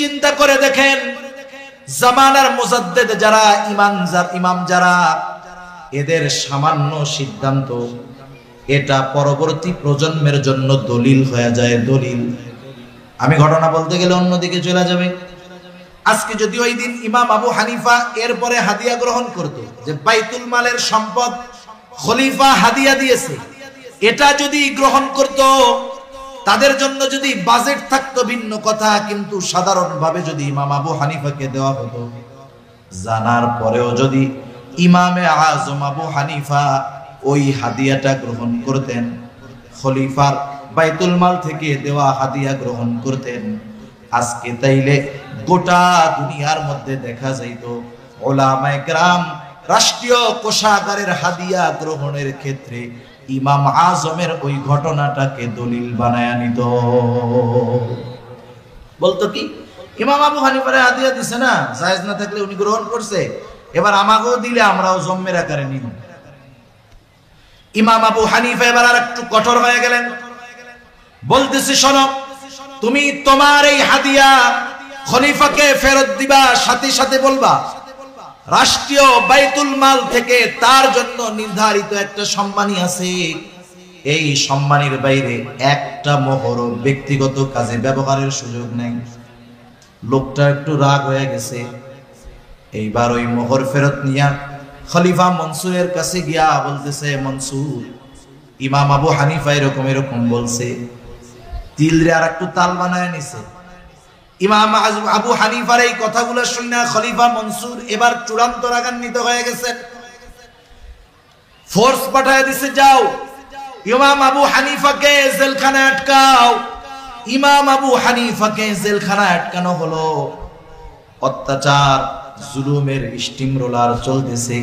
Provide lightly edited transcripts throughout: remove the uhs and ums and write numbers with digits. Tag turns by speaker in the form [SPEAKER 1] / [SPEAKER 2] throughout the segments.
[SPEAKER 1] চিন্তা করে দেখেন, জামানার মুজাদ্দিদ যারা, ইমাম যারা, এদের সামান্য সিদ্ধান্ত এটা পরবর্তী প্রজন্মের জন্য দলিল হয়ে যায়, দলিল। আমি ঘটনা বলতে গেলে অন্যদিকে চলে যাবে। আজকে যদি ওই দিন ইমাম আবু হানিফা এরপরে হাদিয়া গ্রহণ করত, যে বাইতুল মালের সম্পদ খলিফা হাদিয়া দিয়েছে, এটা যদি গ্রহণ করত, তাদের জন্য যদি বাজেট থাকতো ভিন্ন কথা, কিন্তু সাধারণভাবে যদি ইমাম আবু হানিফাকে দেওয়া হতো, জানার পরেও যদি ইমামে আজম আবু হানিফা ওই হাদিয়াটা গ্রহণ করতেন, খলিফার বাইতুল মাল থেকে দেওয়া হাদিয়া গ্রহণ করতেন, আজকে তাইলে গোটা দুনিয়ার মধ্যে দেখা যাইত উলামায়ে কেরাম রাষ্ট্রীয় কোষাগারের হাদিয়া গ্রহণের ক্ষেত্রে ইমাম আজমের ওই ঘটনাটাকে দলিল বানায়া নিত। বলতো কি, ইমাম আবু হানিফারে হাদিয়া দিছে না, জায়েজ না থাকলে উনি গ্রহণ করছে, এবার আমাকেও দিলে আমরাও জম্মের আকারে নিব। ইমাম আবু হানিফা এবার আর একটু কঠোর হয়ে গেলেন, বলতেছে শোনো, তুমি তোমার এই হাদিয়া খলিফাকে ফেরত দিবা, সাথে সাথে বলবা রাষ্ট্রীয় বাইতুল মাল থেকে তার জন্য নির্ধারিত একটা সম্মানী আছে, এই সম্মানীর বাইরে একটা মোহর ব্যক্তিগত কাজে ব্যবহারের সুযোগ নেই। লোকটা একটু রাগ হয়ে গেছে, এইবার ওই মোহর ফেরত নিয়া খলিফা মনসুরের কাছে গিয়া বলতেছে, মনসুর, ইমাম আবু হানিফা এরকম এরকম বলছে। দিলরে আর একটু তাল বানায় নিছে। ইমাম আবু হানিফার এই কথাগুলো শুনে খলিফা মনসুর এবার চূড়ান্ত রাগান্বিত হয়ে গেছে, ফোর্স পাঠায় দিছে, যাও ইমাম আবু হানিফাকে জেলখানায় আটকাও। ইমাম আবু হানিফাকে জেলখানায় আটকানো হলো। অত্যাচার জুলুমের স্টিম রোলার চলতেছে।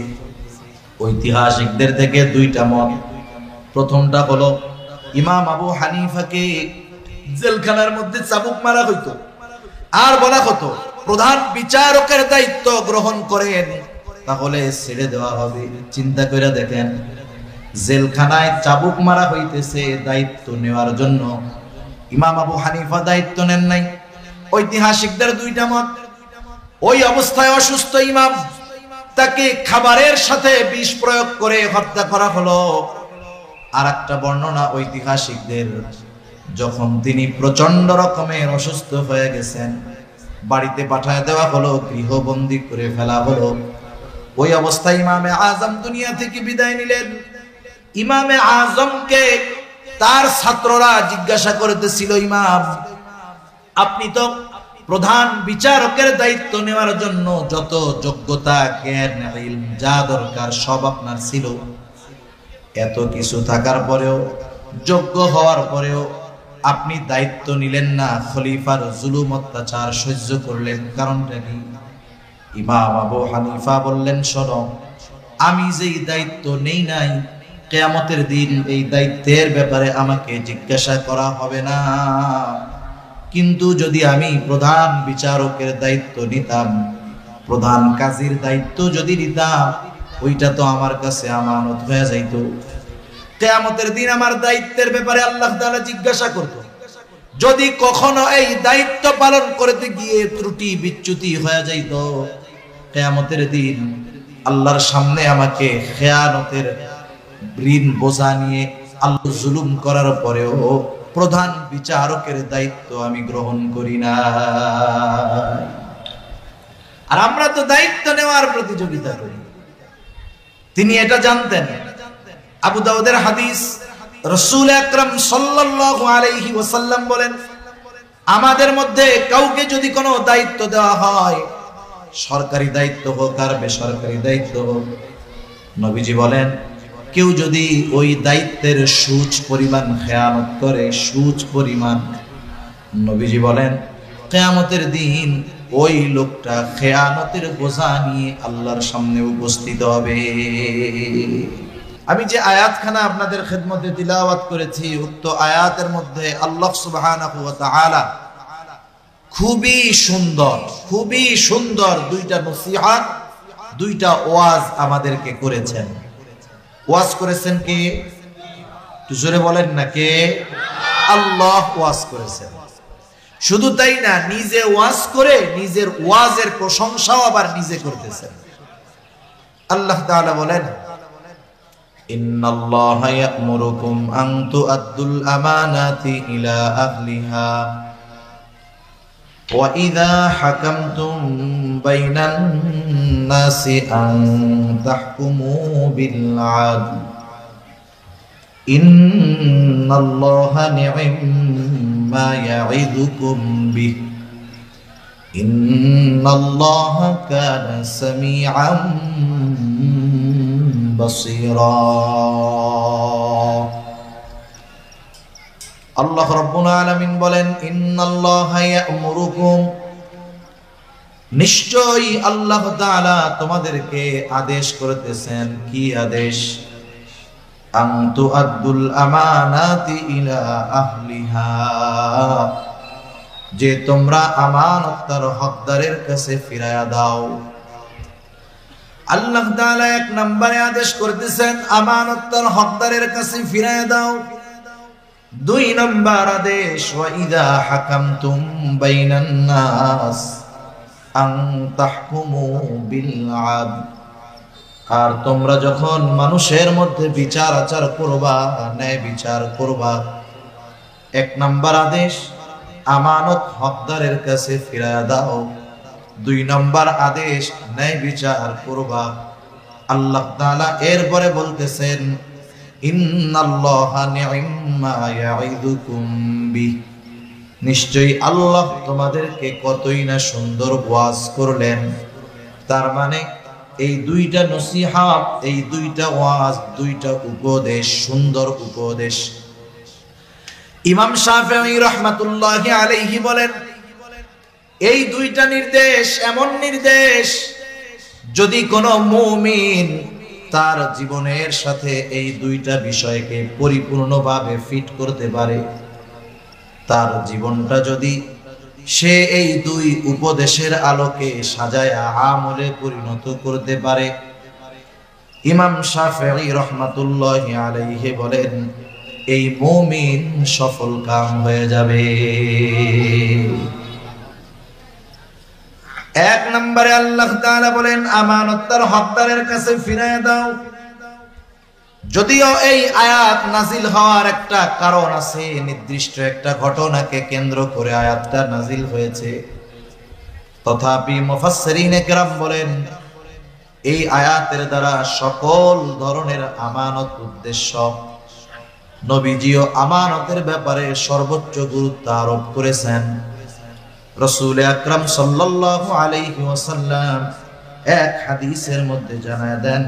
[SPEAKER 1] ঐতিহাসিকদের থেকে দুইটা মত। প্রথমটা হলো ইমাম আবু হানিফাকে জেলখানার মধ্যে চাবুক মারা হইতো, আর বলা হতো প্রধান বিচারকের দায়িত্ব গ্রহণ করেন, তাহলে ছেড়ে দেওয়া হবে। চিন্তা করে দেখেন, জেলখানায় চাবুক মারা হইতেছে, দায়িত্ব নেওয়ার জন্য ইমাম আবু হানিফা দায়িত্ব নেন নাই। ঐতিহাসিকদের দুইটা মত। ওই অবস্থায় অসুস্থ ইমাম, তাকে খাবারের সাথে বিষ প্রয়োগ করে হত্যা করা হলো। আর একটা বর্ণনা ঐতিহাসিকদের, যখন তিনি প্রচন্ড রকমের অসুস্থ হয়ে গেছেন, বাড়িতে পাঠায় দেওয়া হলো, গৃহবন্দী করে ফেলা হলো। ওই অবস্থায় ইমামে আজম দুনিয়া থেকে বিদায় নিলেন। ইমামে আজমকে তার ছাত্ররা জিজ্ঞাসা করতেছিল, ইমাম, আপনি তো প্রধান বিচারকের দায়িত্ব নেওয়ার জন্য যত যোগ্যতা, জ্ঞান, ইলম যা দরকার সব আপনার ছিল, এত কিছু থাকার পরেও, যোগ্য হওয়ার পরেও আপনি দায়িত্ব নিলেন না, খলিফার জুলুম অত্যাচার সহ্য করলেন, কারণটা কি? ইমাম আবু হানিফা বললেন, শোনো, আমি যেই দায়িত্ব নেই নাই, কিয়ামতের দিন এই দায়িত্বের ব্যাপারে আমাকে জিজ্ঞাসা করা হবে না। কিন্তু যদি আমি প্রধান বিচারকের দায়িত্ব নিতাম, প্রধান কাজীর দায়িত্ব যদি নিতাম, ওইটা তো আমার কাছে আমানত হয়ে যাইত। কিয়ামতের দিন আমার দায়িত্বের ব্যাপারে আল্লাহ তাআলা জিজ্ঞাসা করত। যদি কখনো এই দায়িত্ব পালন করতে গিয়ে ত্রুটি বিচ্যুতি হয়ে যাইত, কিয়ামতের দিন আল্লাহর সামনে আমাকে খেয়ানতের ঋণ বোঝা নিয়ে আল্লাহ জুলুম করার পরেও প্রধান বিচারকের দায়িত্ব আমি গ্রহণ করি না। আর আমরা তো দায়িত্ব নেওয়ার প্রতিযোগিতা করি। তিনি এটা জানতেন। আবু দাউদের হাদিস, রাসূল আকরাম সাল্লাল্লাহু আলাইহি ওয়াসাল্লাম বলেন, আমাদের মধ্যে কাউকে যদি কোনো দায়িত্ব দেওয়া হয়, সরকারি দায়িত্ব হোক আর বেসরকারি দায়িত্ব হোক, নবীজি বলেন, কেউ যদি ওই দায়িত্বের সুচ পরিমাণ খেয়ানত করে, সুচ পরিমাণ, নবীজি বলেন কিয়ামতের দিন ওই লোকটা খেয়ানতের বোঝা নিয়ে আল্লাহর সামনে উপস্থিত হবে। আমি যে আয়াতখানা আপনাদের খেদমতে তিলাওয়াত করেছি, উক্ত আয়াতের মধ্যে আল্লাহ সুবহানাহু ওয়া তাআলা খুবই সুন্দর দুইটা নসিহত, দুইটা ওয়াজ আমাদেরকে করেছেন। ওয়াজ করেছেন কে? একটু জোরে বলেন না, কে? আল্লাহ ওয়াজ করেছেন। শুধু তাই না, নিজে ওয়াজ করে নিজের ওয়াজের প্রশংসাও আবার নিজে করতেছেন। আল্লাহ তাআলা বলেন, ইন্নাল্লাহা ইয়া'মুরুকুম আন তু'আদ্দুল আমানাতি ইলা আহলিহা ওয়া ইযা হাকামতুম বাইনান নাসি আন তাহকুমু বিল আদল ইন্নাল্লাহা নি'ম্মা ইয়া'iদুকুম বিহি ইন্নাল্লাহা কানা সামিআন বাসীরা। আল্লাহ রাব্বুল আলামিন বলেন, ইন্নাল্লাহা ইয়া'মুরুকুম, নিশ্চয়ই আল্লাহ তাআলা তোমাদেরকে আদেশ করতেছেন। কি আদেশ? আন তু'আদ্দুল আমানাতি ইলা আহলিহা, যে তোমরা আমানত তার হকদারের কাছে ফিরায়া দাও। আল্লাহ তাআলা এক নম্বরে আদেশ করতেছেন আমানত তার হকদারের কাছে ফিরায়া দাও। দুই নম্বর আদেশ, ওয়া ইযা হাকামতুম বাইনান নাস আন তাহকুমু বিল আদল, আর তোমরা যখন মানুষের মধ্যে বিচার আচার করবা, ন্যায় বিচার করবা, এক নম্বর আদেশ আমানত হকদারের কাছে ফিরায়া দাও। দুই নম্বর আদেশ ন্যায় বিচার করবা। আল্লাহ তাআলা এরপরে বলতেছেন, ইন্নাল্লাহা নি'ম্মা ইয়া'iদুকুম বিহি, নিশ্চয়ই আল্লাহ তোমাদেরকে কতই না সুন্দর ওয়াজ করলেন। তার মানে এই দুইটা নসিহত, এই দুইটা ওয়াজ, দুইটা উপদেশ, সুন্দর উপদেশ। ইমাম শাফিঈ রাহমাতুল্লাহি আলাইহি বলেন, এই দুইটা নির্দেশ এমন নির্দেশ, যদি কোনো মুমিন তার জীবনের সাথে এই দুইটা বিষয়কে পরিপূর্ণভাবে ফিট করতে পারে, তার জীবনটা যদি সে এই দুই উপদেশের আলোকে সাজায়া আমলে পরিণত করতে পারে, ইমাম শাফিঈ রাহমাতুল্লাহি আলাইহি বলেন, এই মুমিন সফল কাম হয়ে যাবে। এক নম্বরে আল্লাহ তাআলা বলেন আমানত তার হকদারের কাছে ফিরিয়ে দাও। যদিও এই আয়াত নাজিল হওয়ার একটা কারণ আছে, নির্দিষ্ট একটা ঘটনাকে কেন্দ্র করে আয়াতটা নাজিল হয়েছে, তথাপি মুফাসসিরিনে কেরাম বলেন এই আয়াতের দ্বারা সকল ধরনের আমানত উদ্দেশ্য। নবীজিও আমানতের ব্যাপারে সর্বোচ্চ গুরুত্ব আরোপ করেছেন। রাসূল আকরাম সাল্লাল্লাহু আলাইহি ওয়াসাল্লাম এক হাদিসের মধ্যে জানায় দেন,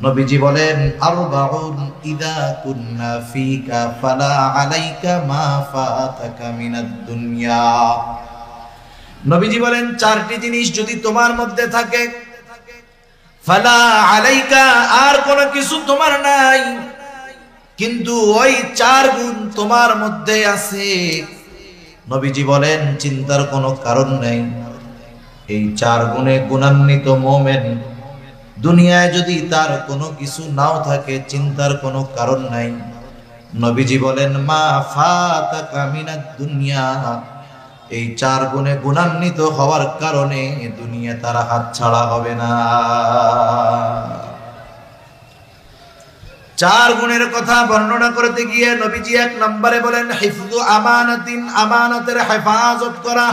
[SPEAKER 1] নবীজি বলেন, আরবাউন ইযা কুন্না ফিকা ফালা আলাইকা মা ফাতাকা মিনাদ দুনিয়া। নবীজি বলেন, চারটি জিনিস যদি তোমার মধ্যে থাকে, ফালা আলাইকা, আর কোনো কিছু তোমার নাই, কিন্তু ওই চার গুণ তোমার মধ্যে আছে। নবীজি বলেন, চিন্তার কোনো কারণ নেই। এই চার গুণে গুণান্বিত মুমিন দুনিয়ায় যদি তার কোনো কিছু নাও থাকে, চিন্তার কোনো কারণ নাই। নবীজি বলেন, মা ফাতাকা মিনাদ দুনিয়া, এই চার গুণে গুণান্বিত হওয়ার কারণে দুনিয়া তার হাতছাড়া হবে না। চার গুণের কথা বর্ণনা করতে গিয়ে নবীজি এক নম্বরে বলেন, হিফযু আমানাতিন, আমানতের হেফাজত করা।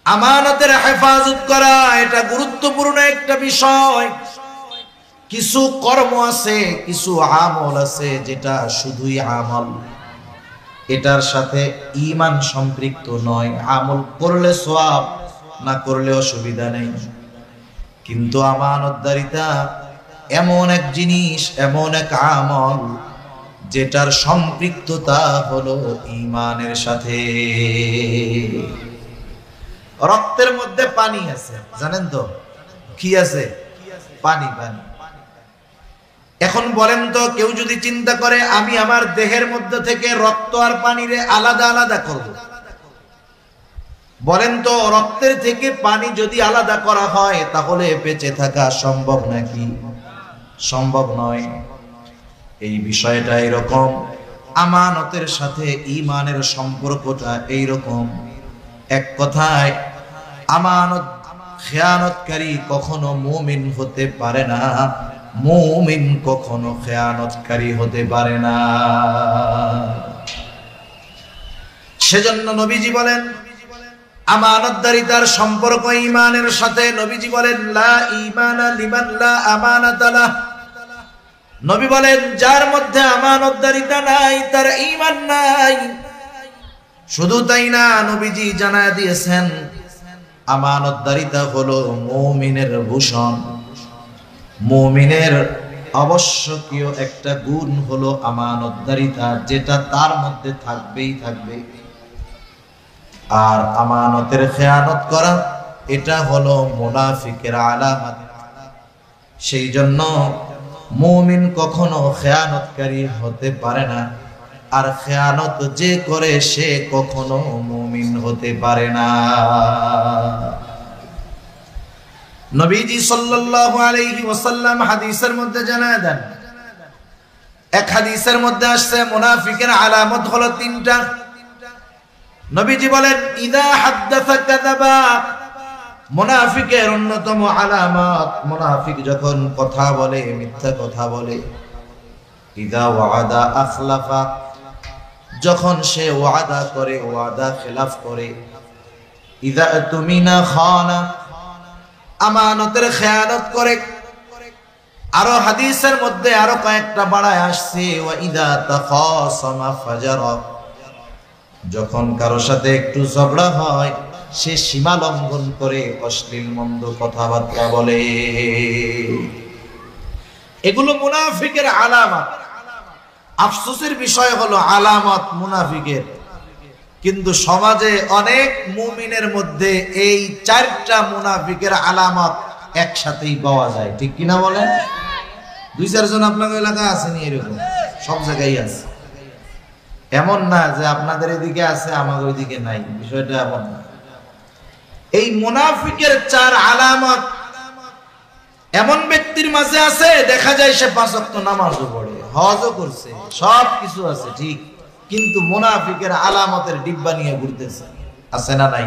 [SPEAKER 1] আমানতের হেফাজত করা এটা গুরুত্বপূর্ণ একটা বিষয়। কিছু কর্ম আছে, কিছু আমল আছে যেটা শুধুই আমল, এটার সাথে ঈমান সম্পৃক্ত নয়। আমল করলে সওয়াব, না করলে অসুবিধা নেই। কিন্তু আমানতদারিতা এমন এক জিনিস, এমন এক আমল যেটার সম্পৃক্ততা হলো ঈমানের সাথে। রক্তের মধ্যে পানি আছে, জানেন তো কি আছে? পানি। পানি। এখন বলেন তো, কেউ যদি চিন্তা করে আমি আমার দেহের মধ্যে থেকে রক্ত আর পানিরে আলাদা আলাদা করব, বলেন তো রক্তের থেকে পানি যদি আলাদা করা হয় তাহলে বেঁচে থাকা সম্ভব নাকি? সম্ভব নয়। এই বিষয়টা এরকম, আমানতের সাথে ঈমানের সম্পর্কটা এইরকম। এক কথায় আমানত খেয়ানতকারী কখনো মুমিন হতে পারে না, মুমিন কখনো খেয়ানতকারী হতে পারে না। সেজন্য নবীজি বলেন আমানতদারিতার সম্পর্ক ঈমানের সাথে। নবীজি বলেন লা ঈমানা লিমান লা আমানাতা লাহ। নবী বলেন যার মধ্যে আমানতদারিতা নাই তার ঈমান নাই। শুধু তাই না, নবীজি জানায় দিয়েছেন আমানতদারিতা হলো মুমিনের ভূষণ। মুমিনের আবশ্যকীয় একটা গুণ হলো আমানতদারিতা, যেটা তার মধ্যে থাকবেই থাকবে। আর আমানতের খেয়ানত করা এটা হলো মুনাফিকের আলামত। সেই জন্য মুমিন কখনো খেয়ানতকারী হতে পারে না, আর খেয়ানত যে করে সে কখনো মুমিন হতে পারে না। নবীজি সাল্লাল্লাহু আলাইহি ওয়াসাল্লাম হাদিসের মধ্যে জানায় দেন, এক হাদিসের মধ্যে আসছে মুনাফিকের আলামত হলো তিনটা। নবীজি বলেন ইদা হাদ্দাসা কাযাবা। মুনাফিকের অন্যতম আলামত, মুনাফিক যখন কথা বলে মিথ্যা কথা বলে। ইদা ওয়াদা আখলাফা, যখন সে ওয়াদা করে ওয়াদা খেলাফ করে। ইদা তুমিনা খানা, আমানতের খেয়ানত করে। আরো হাদিসের মধ্যে আরো কয়েকটা বাড়ায় আসছে ওয়া ইদা তাখাসামা ফাজারা, যখন কারো সাথে একটু ঝগড়া হয় সে সীমা লঙ্ঘন করে অশ্লীল মন্দ কথাবার্তা বলে। এগুলো মুনাফিকের আলামত। আফসোসের বিষয় হলো আলামত মুনাফিকের, কিন্তু সমাজে অনেক মুমিনের মধ্যে এই চারটা মুনাফিকের আলামত একসাথেই পাওয়া যায়। ঠিক কিনা বলেন? দুই চারজন আপনাদের এলাকায় আসেনি এরকম? সব জায়গায় আছে। এমন না যে আপনাদের এদিকে আছে আমাদের ওইদিকে নাই, বিষয়টা এমন না। এই মুনাফিকের চার আলামত এমন ব্যক্তির মাঝে আছে, দেখা যায় সে 5 ওয়াক্ত নামাজও পড়ে, হজও করছে, সব কিছু আছে ঠিক, কিন্তু মুনাফিকের আলামতের ডিব্বা নিয়ে ঘুরতেছে। আছে না নাই?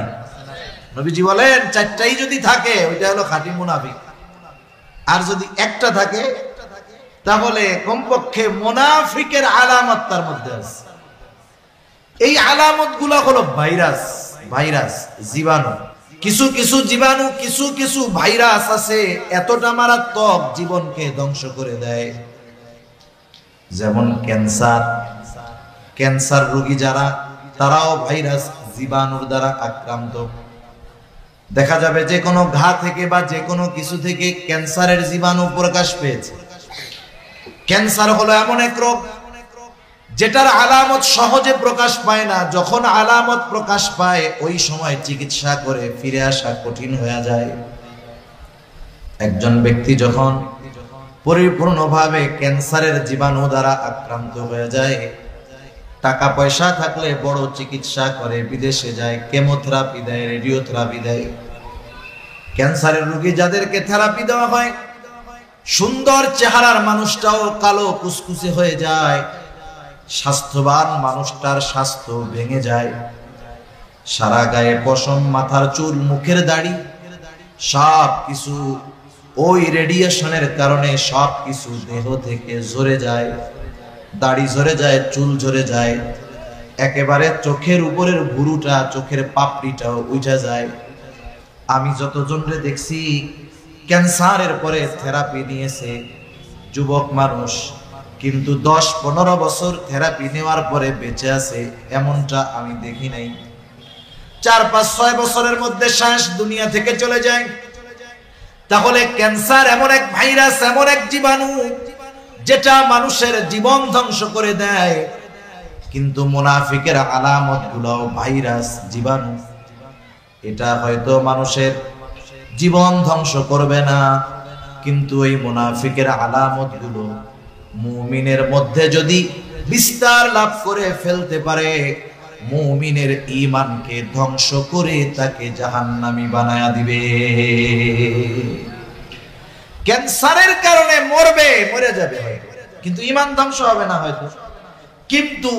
[SPEAKER 1] নবীজি বলেন চারটাই যদি থাকে ওইটা হলো খাঁটি মুনাফিক। আর যদি একটা থাকে তাহলে কমপক্ষে মুনাফিকের আলামত তার মধ্যে আছে। এই আলামত গুলা হলো ভাইরাস, ভাইরাস জীবাণু। কিছু কিছু জীবাণু, কিছু কিছু ভাইরাস আছে এতটা মারাত্মক জীবনকে ধ্বংস করে দেয়। যেমন ক্যান্সার, ক্যান্সার রোগী যারা তারাও ভাইরাস জীবাণুর দ্বারা আক্রান্ত। দেখা যাবে যে কোনো ঘা থেকে বা যে কোনো কিছু থেকে ক্যান্সারের জীবাণু প্রকাশ পেয়েছে। ক্যান্সার হলো এমন এক রোগ যেটার আলামত সহজে প্রকাশ পায় না। যখন আলামত প্রকাশ পায় ওই সময় চিকিৎসা করে ফিরে আসা কঠিন হয়ে যায়। একজন ব্যক্তি যখন পরিপূর্ণভাবে ক্যান্সারের জীবাণু দ্বারা আক্রান্ত হয়ে যায়, টাকা পয়সা থাকলে বড় চিকিৎসা করে, বিদেশে যায়, কেমোথেরাপি দেয়, রেডিওথেরাপি দেয়। ক্যান্সারের রোগী যাদেরকে থেরাপি দেওয়া হয়, সুন্দর চেহারার মানুষটাও কালো কুচকুচে হয়ে যায়। স্বাস্থ্যবান মানুষটার স্বাস্থ্য ভেঙে যায়। সারা গায়ে পশম, মাথার চুল, মুখের দাড়ি সব কিছু ওই রেডিয়েশনের কারণে সব কিছু দেহ থেকে ঝরে যায়। দাড়ি ঝরে যায়, চুল ঝরে যায়, একেবারে চোখের উপরের ভুরুটা, চোখের পাপড়িটাও উঠে যায়। আমি যতজনরে দেখছি ক্যান্সারের পরে থেরাপি নিয়েছে যুবক মানুষ, কিন্তু 10-15 বছর থেরাপি নেওয়ার পরে বেঁচে আছে এমনটা আমি দেখি নাই। 4-5-6 বছরের মধ্যে শেষ, দুনিয়া থেকে চলে যায়। তাহলে ক্যান্সার এমন এক ভাইরাস, এমন এক জীবাণু যেটা মানুষের জীবন ধ্বংস করে দেয়। কিন্তু মুনাফিকের আলামত গুলো ভাইরাস, জীবাণু। এটা হয়তো মানুষের জীবন ধ্বংস করবে না, কিন্তু এই মুনাফিকের আলামত গুলো মুমিনের মধ্যে যদি বিস্তার লাভ করে ফেলতে পারে, মুমিনের ঈমানকে ধ্বংস করে তাকে জাহান্নামী বানায়া দিবে। ক্যান্সারের কারণে মরবে, মরে যাবে হয়তো, কিন্তু ঈমান ধ্বংস হবে না হয়তো। কিন্তু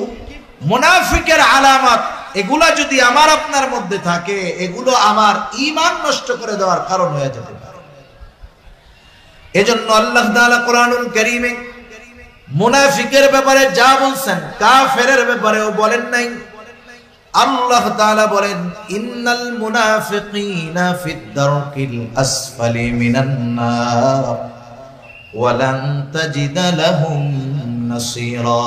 [SPEAKER 1] মুনাফিকের আলামত এগুলা যদি আমার আপনার মধ্যে থাকে, এগুলো আমার ঈমান নষ্ট করে দেওয়ার কারণ হয়ে যেতে পারে। এজন্য আল্লাহ তাআলা কোরআনুল কারীমে মুনাফিকের ব্যাপারে যা বলছেন, কাফেরের ব্যাপারেও বলেন নাই। আল্লাহ তাআলা বলেন, ইন্নাল মুনাফিকিনা ফিদ দারকিল আসফালি মিনান নার ওয়া লান তাজিদা লাহুম নাসীরা।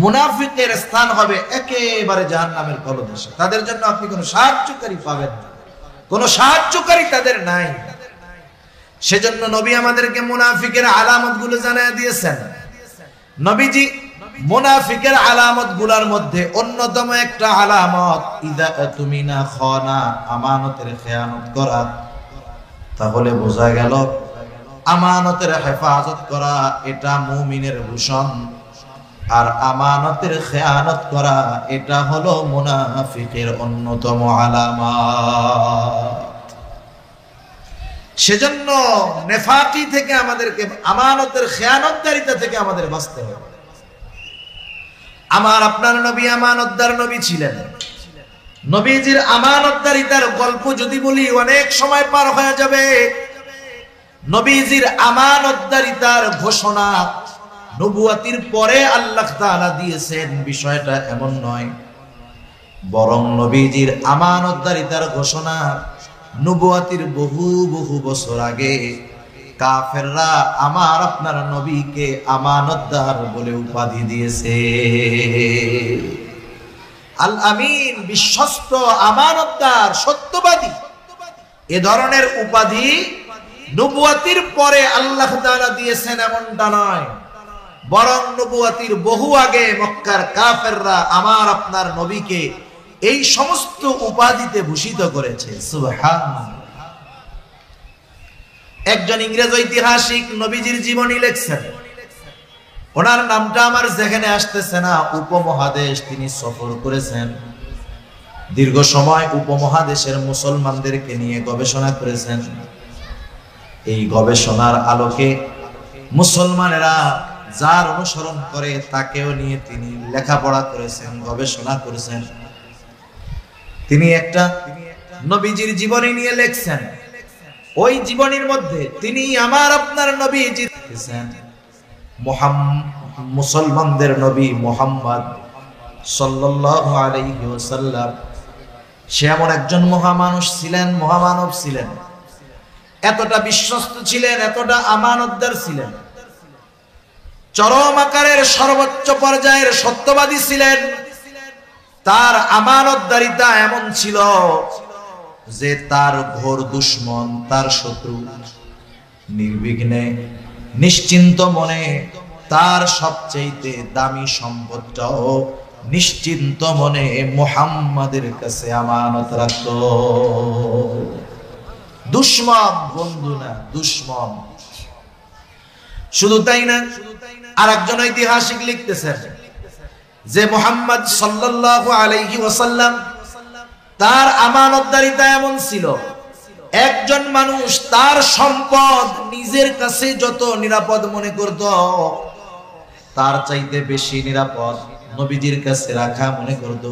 [SPEAKER 1] মুনাফিকের স্থান হবে একেবারে জাহান্নামের তলদেশে। তাদের জন্য আপনি কোনো সাহায্যকারী পাবেন না, কোনো সাহায্যকারী তাদের নাই। সেজন্য নবী আমাদেরকে মুনাফিকের আলামতগুলো জানায় দিয়েছেন। নবীজি মুনাফিকের আলামতগুলোর মধ্যে অন্যতম একটা আলামত, ইযা তুমিনা খানা, আমানতের খেয়ানত করা। তাহলে বোঝা গেল আমানতের হেফাজত করা এটা মুমিনের ভূষণ, আর আমানতের খেয়ানত করা এটা হলো মুনাফিকের অন্যতম আলামত। সেজন্য নেফাকি থেকে আমাদেরকে, আমানতের খেয়ানতকারিতা থেকে আমাদের বাঁচতে হবে। আমার আপনার নবী আমানতদার নবী ছিলেন। নবীজির আমানতদারিতার গল্প যদি বলি অনেক সময় পার হয়ে যাবে। নবীজির আমানতদারিতার ঘোষণা নবুয়াতির পরে আল্লাহ তাআলা দিয়েছেন, বিষয়টা এমন নয়। বরং নবীজির আমানতদারিতার ঘোষণা নবুয়াতির বহু বহু বছর আগে কাফেররা আমার আপনার নবীকে আমানতদার বলে উপাধি দিয়েছে। আল আমিন, বিশ্বস্ত, আমানতদার, সত্যবাদী, এ ধরনের উপাধি নবুয়াতির পরে আল্লাহ তাআলা দিয়েছেন এমনটা নয়। বরং নবুয়াতির বহু আগে মক্কার কাফেররা আমার আপনার নবীকে এই সমস্ত উপাধিতে ভূষিত করেছে। সুবহানাল্লাহ। একজন ইংরেজ ঐতিহাসিক নবীজির জীবনী লিখছেন, ওনার নামটা আমার যেখানে আসতেছে না। উপমহাদেশ তিনি সফর করেছেন, দীর্ঘ সময় উপমহাদেশের মুসলমানদেরকে নিয়ে গবেষণা করেছেন। এই গবেষণার আলোকে মুসলমানেরা যার অনুসরণ করে তাকেও নিয়ে তিনি লেখাপড়া করেছেন, গবেষণা করেছেন। তিনি একটা নবীজির জীবনী নিয়ে লিখছেন। ওই জীবনীর মধ্যে তিনি আমার আপনার নবীজি লিখেছেন, মুসলমানদের নবী মুহাম্মদ সাল্লাল্লাহু আলাইহি ওয়াসাল্লাম সে এমন একজন মহামানুষ ছিলেন, মহামানব ছিলেন, এতটা বিশ্বস্ত ছিলেন, এতটা আমানতদার ছিলেন, চরম আকারের সর্বোচ্চ পর্যায়ের সত্যবাদী ছিলেন। তার আমানতদারিতা এমন ছিল যে তার ঘোর দুশমন, তার শত্রু নির্বিঘ্নে নিশ্চিন্ত মনে তার সবচেয়ে দামি সম্পদটাও নিশ্চিন্ত মনে মুহাম্মাদের কাছে আমানত রাখত। দুশমন, বন্ধু না, দুশমন। শুধু তাই না, আরেকজন ঐতিহাসিক লিখতেছেন যে মুহাম্মদ সাল্লাল্লাহু আলাইহি ওয়াসাল্লাম তার আমানতদারিতা এমন ছিল, একজন মানুষ তার সম্পদ নিজের কাছে যত নিরাপদ মনে করত, তার চাইতে বেশি নিরাপদ নবীজির কাছে রাখা মনে করত।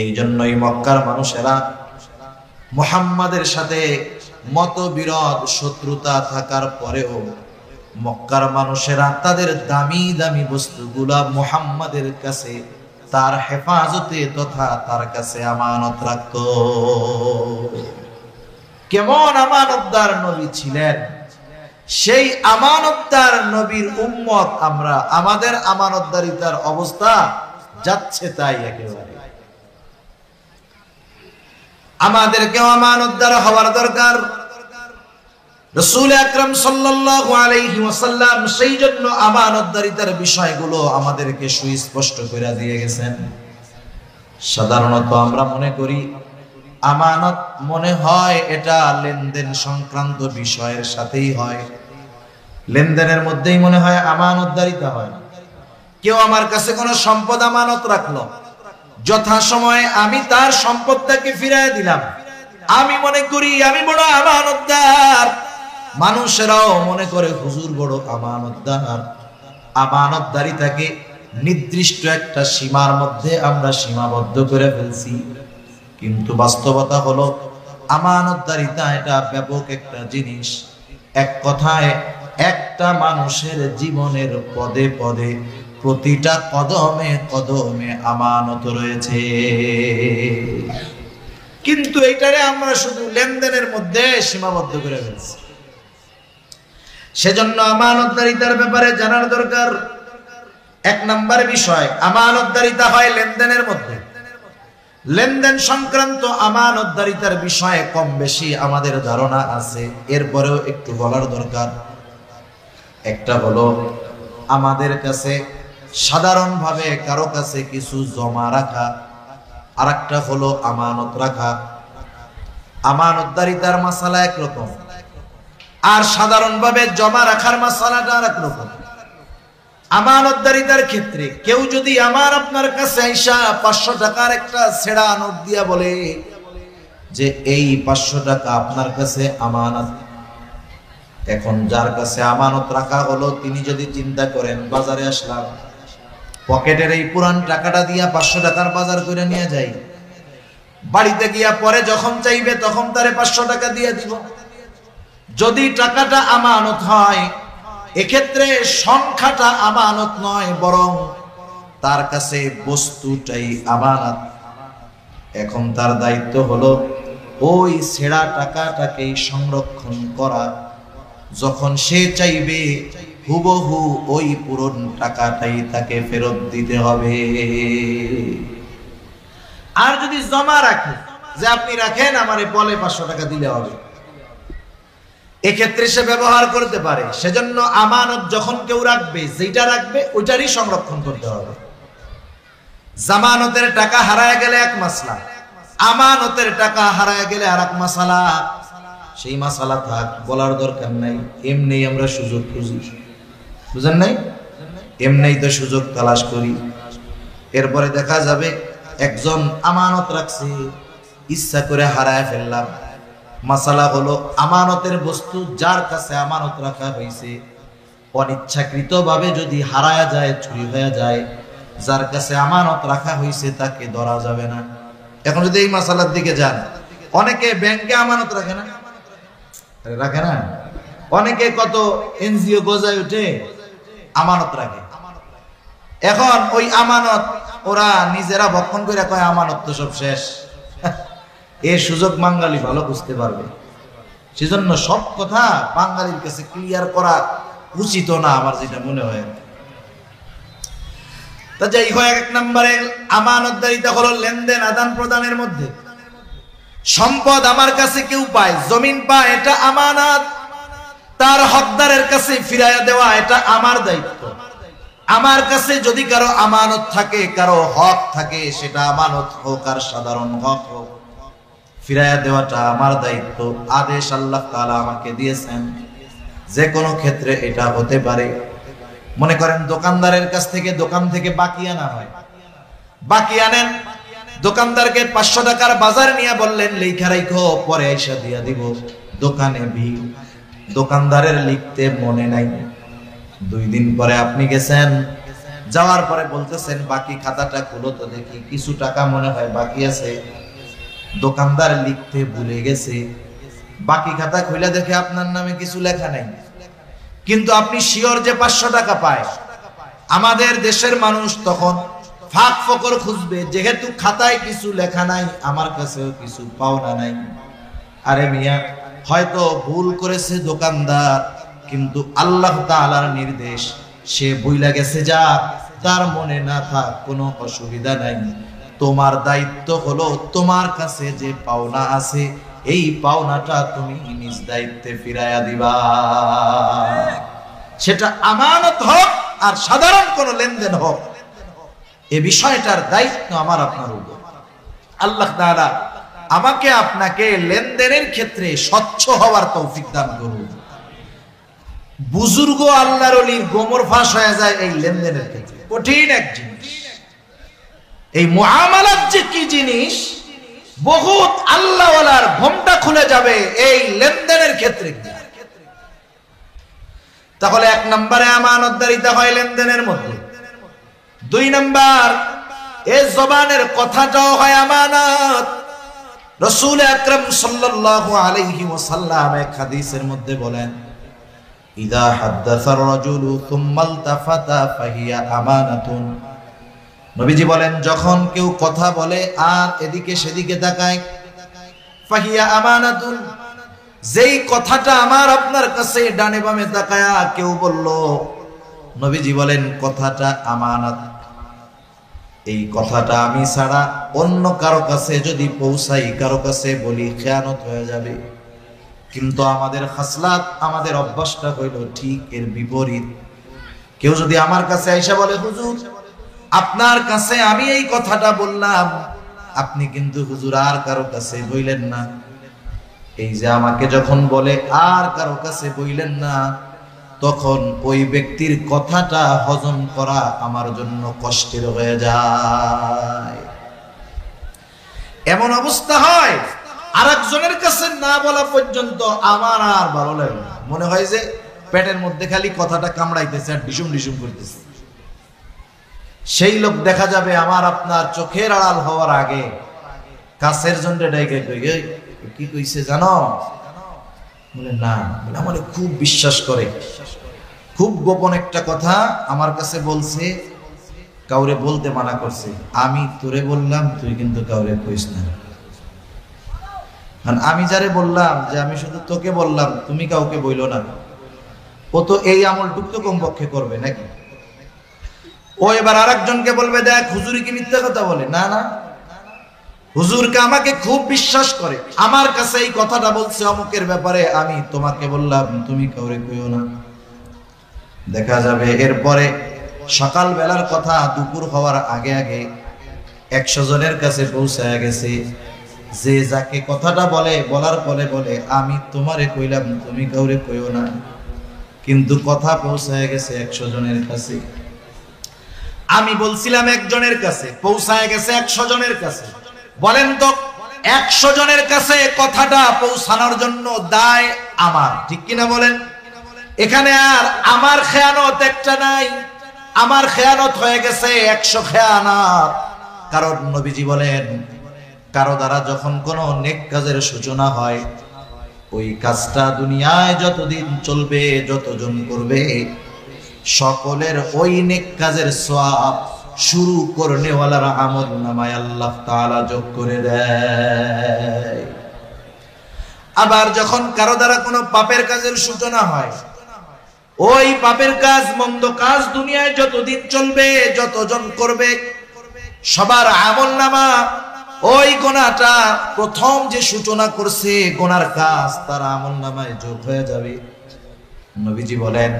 [SPEAKER 1] এই জন্যই মক্কার মানুষেরা মুহাম্মাদের সাথে মতবিরোধ, শত্রুতা থাকার পরেও মক্কার মানুষেরা তাদের দামি দামি বস্তুগুলা মুহাম্মাদের কাছে তার হেফাজতে তথা তার কাছে আমানত রাখত। কেমন আমানতদার নবী ছিলেন! সেই আমানতদার নবীর উম্মত আমরা, আমাদের আমানতদারিতার অবস্থা যাচ্ছে তাই। একেবারে আমাদেরকেও আমানতদার হওয়ার দরকার। রাসূল আকরাম সাল্লাল্লাহু আলাইহি ওয়াসাল্লাম সেই জন্য আমানতদারিতার বিষয়গুলো আমাদেরকে সুস্পষ্ট করে দিয়ে গেছেন। সাধারণত আমরা মনে করি আমানত মনে হয় এটা লেনদেন সংক্রান্ত বিষয়ের সাথেই হয়, লেনদেনের মধ্যেই মনে হয় আমানতদারিতা হয়। কেউ আমার কাছে কোনো সম্পদ আমানত রাখলো, যথাসময়ে আমি তার সম্পদটাকে ফিরিয়ে দিলাম, আমি মনে করি আমি বড় আমানতদার। মানুষেরাও মনে করে হুজুর বড় আমানতদার। আমানতদারিতাকে নির্দিষ্ট একটা সীমার মধ্যে আমরা সীমাবদ্ধ করে ফেলছি, কিন্তু বাস্তবতা হলো আমানতদারিতা এটা ব্যাপক একটা জিনিস। এক কথায় একটা মানুষের জীবনের পদে পদে প্রতিটা কদমে কদমে আমানত রয়েছে, কিন্তু এইটারে আমরা শুধু লেনদেনের মধ্যে সীমাবদ্ধ করে ফেলছি। সেজন্য আমানতদারিতার ব্যাপারে জানার দরকার। এক নম্বর বিষয়, আমানতদারিতা হয় লেনদেনের মধ্যে। লেনদেন সংক্রান্ত আমানতদারিতার বিষয়ে কম বেশি আমাদের ধারণা আছে, এরপরেও একটু বলার দরকার। একটা হলো আমাদের কাছে সাধারণভাবে কারো কাছে কিছু জমা রাখা, আর একটা হলো আমানত রাখা। আমানতদারিতার মাসালা একরকম, আর সাধারণভাবে জমা রাখার মাসালাটা আর একরকম। আমানতদারিতার ক্ষেত্রে কেউ যদি আমার আপনার কাছে আইসা 500 টাকার একটা ছেঁড়া নোট দিয়া বলে যে এই 500 টাকা আপনার কাছে আমানত, এখন যার কাছে আমানত রাখা হলো তিনি যদি চিন্তা করেন বাজারে আসলাম, পকেটের এই পুরান টাকাটা দিয়া 500 টাকার বাজার করে নিয়ে যাই, বাড়িতে গিয়া পরে যখন চাইবে তখন তারে 500 টাকা দিয়ে দিব। যদি টাকাটা আমানত হয়, এক্ষেত্রে সংখ্যাটা আমানত নয়, বরং তার কাছে বস্তুটাই আমানত। এখন তার দায়িত্ব হলো ওই ছেঁড়া টাকাটাকে সংরক্ষণ করা, যখন সে চাইবে হুবহু ওই পুরন টাকাটাই তাকে ফেরত দিতে হবে। আর যদি জমা রাখে যে আপনি রাখেন আমারে বলে 500 টাকা দিলে হবে, এক্ষেত্রে সে ব্যবহার করতে পারে। সেজন্য আমানত যখন কেউ রাখবে, যেটা রাখবে ওইটারই সংরক্ষণ করতে হবে। জামানতের টাকা হারায় গেলে এক মাসলা, আমানতের টাকা হারায় গেলে আর এক মাসালা। সেই মাসালা থাক, বলার দরকার নাই, এমনি আমরা সুযোগ খুঁজি, বুঝেন নাই? এমনি তো সুযোগ তালাশ করি। এরপরে দেখা যাবে একজন আমানত রাখছে, ইচ্ছা করে হারায় ফেললাম। মাসালা হলো আমানতের বস্তু যার কাছে আমানত রাখা হয়েছে অনিচ্ছাকৃত ভাবে যদি হারায় যায়, চুরি হয়ে যায়, যার কাছে আমানত রাখা হয়েছে তাকে ধরা যাবে না। এখন যদি এই মাসালার দিকে যান, অনেকে ব্যাংকে আমানত রাখে না, রাখে না, অনেকে কত এনজিও গজায় উঠে আমানত রাখে। এখন ওই আমানত ওরা নিজেরা ভক্ষণ করে কয় আমানত তো সব শেষ। এই সুযোগ বাঙালি ভালো বুঝতে পারবে। সেজন্য সব কথা বাঙালির কাছে ক্লিয়ার করা উচিত না, আমার যেটা মনে হয়। তা যাই হোক, এক নম্বরে আমানতদারিতা হলো লেনদেন আদান প্রদানের মধ্যে। সম্পদ আমার কাছে কেউ পায়, জমিন পায়, এটা আমানত। তার হকদারের কাছে ফিরাইয়া দেওয়া এটা আমার দায়িত্ব। আমার কাছে যদি কারো আমানত থাকে, কারো হক থাকে, সেটা আমানত হোক আর সাধারণ হক হোক, ফিরাইয়া দেওয়াটা আমার দায়িত্ব। আদেশ আল্লাহ তাআলা আমাকে দিয়েছেন। যে কোনো ক্ষেত্রে এটা হতে পারে। মনে করেন দোকানদারের কাছ থেকে দোকান থেকে বাকি আনা হয়, বাকি আনেন, দোকানদারকে 500 টাকার বাজার নিয়ে বললেন লেখা রাখো, পরে আইসা দিয়া দিব। দোকানে ভিড়, দোকানদারের লিখতে মনে নাই। 2 দিন পরে আপনি গেছেন, যাওয়ার পরে বলতেছেন বাকি খাতাটা খুলো তো দেখি, কিছু টাকা মনে হয় বাকি আছে। দোকানদার লিখতে ভুলে গেছে, বাকি খাতা খুলে দেখে আপনার নামে কিছু লেখা নাই, কিন্তু আপনি শিওর যে 500 টাকা পায়। আমাদের দেশের মানুষ তখন ফাঁক ফকর খুঁজবে, যেহেতু খাতায় কিছু লেখা নাই, আমার কাছেও কিছু পাওনা নাই। আরে মিয়া, হয়তো ভুল করেছে দোকানদার, কিন্তু আল্লাহ তাআলার নির্দেশ, সে ভুইলা গেছে, যা তার মনে না থাক, কোনো অসুবিধা নাই। তোমার দায়িত্ব হলো তোমার কাছে যে পাওনা আছে, এই পাওনাটা তুমি নিজ দায়িত্বে ফিরাইয়া দিবা। সেটা আমানত হোক আর সাধারণ কোন লেনদেন হোক, এই বিষয়টার দায়িত্ব আমার আপনার উপর। আল্লাহ তাআলা আমাকে আপনাকে লেনদেনের ক্ষেত্রে স্বচ্ছ হওয়ার তৌফিক দান করুন। বুজুর্গ আল্লাহর ওলির গোমর ফাঁস হয়ে যায় এই লেনদেনের ক্ষেত্রে। কঠিন এক জিনিস এই মুআমালাত, যে কি জিনিস, বহুত আল্লাহওয়ালার ঘোমটা খুলে যাবে এই লেনদেনের ক্ষেত্রে। তাহলে এক নম্বরে আমানতদারিতা হয় লেনদেনের মধ্যে। দুই নাম্বার, এই জবানের কথাটাও হয় আমানত। রাসূল আকরাম সাল্লাল্লাহু আলাইহি ওয়াসাল্লাম এক হাদিসের মধ্যে বলেন, ইযা হাদাসার রাজুলু সুম্মা ইলতাফাতা ফাহিয়া আমানাতুন। নবীজি বলেন, যখন কেউ কথা বলে আর এদিকে সেদিকে তাকায়, ফাহিয়া আমানাতুন, যেই কথাটা আমার আপনার কাছে ডানে বামে তাকায়া কেউ বলল, নবীজি বলেন কথাটা আমানত। এই কথাটা আমি ছাড়া অন্য কারো কাছে যদি পৌঁছাই, কারো কাছে বলি, খেয়ানত হয়ে যাবে। কিন্তু আমাদের খাসলাত, আমাদের অভ্যাসটা হইল ঠিক এর বিপরীত। কেউ যদি আমার কাছে আইসা বলে, হুজুর আপনার কাছে আমি এই কথাটা বললাম, আপনি কিন্তু হুজুর আর কারো কাছে বইলেন না। এই যে আমাকে যখন বলে আর কারো কাছে বইলেন না, তখন ওই ব্যক্তির কথাটা হজম করা আমার জন্য কষ্টের হয়ে যায়। এমন অবস্থা হয় আরেকজনের কাছে না বলা পর্যন্ত আমার আর ভালো লাগে না। মনে হয় যে পেটের মধ্যে খালি কথাটা কামড়াইতেছে আর ডিসুম ডিসুম করতেছে। সেই লোক দেখা যাবে আমার আপনার চোখের আড়াল হওয়ার আগে কাছের জন্য ডাইকে কই, কি কইছে জানো? বলে না, বলে আমার খুব বিশ্বাস করে, খুব গোপন একটা কথা আমার কাছে বলছে, কাউরে বলতে মানা করছে। আমি তোরে বললাম, তুই কিন্তু কাউরে কইস না। আর আমি যারে বললাম যে আমি শুধু তোকে বললাম, তুমি কাউকে বইলো না, ও তো এই আমলটুক তো কমপক্ষে করবে নাকি? ও এবার আরেকজনকে বলবে, দেখ হুজুরি কি মিথ্যা কথা বলে? না না, হুজুরকে আমাকে খুব বিশ্বাস করে, আমার কাছে এই কথাটা বলছে অমুকের ব্যাপারে, আমি তোমাকে বললাম, তুমি কাউরে কইও না। দেখা যাবে এরপরে সকাল বেলার কথা দুপুর হওয়ার আগে আগে 100 জনের কাছে পৌঁছায় গেছে। যে যাকে কথাটা বলে, বলার পরে বলে, আমি তোমারে কইলাম, তুমি কাউরে কইও না। কিন্তু কথা পৌঁছায় গেছে 100 জনের কাছে। আমি বলছিলাম একজনের কাছে, পৌঁছায় গেছে 100 জনের কাছে। বলেন তো 100 জনের কাছে কথাটা পৌঁছানোর জন্য দায় আমার, ঠিক কিনা বলেন? এখানে আর আমার খেয়ানত একটা নাই, আমার খেয়ানত হয়ে গেছে 100 খেয়ানত। কারণ নবীজি বলেন, কারো দ্বারা যখন কোনো নেক কাজের সূচনা হয়, ওই কাজটা দুনিয়ায় যতদিন চলবে, যতজন করবে, সকলের ওই নেক কাজের সওয়াব শুরু করনেওয়ালার আমলনামায় আল্লাহ তাআলা যোগ করে দেয়। আবার যখন কারো দ্বারা কোনো পাপের কাজের সূচনা হয়, ওই পাপের কাজ, মন্দ কাজ দুনিয়ায় যতদিন চলবে, যতজন করবে, সবার আমলনামা ওই গোনাটা প্রথম যে সূচনা করছে গোনার কাজ, তার আমলনামায় যোগ হয়ে যাবে। নবীজি বলেন,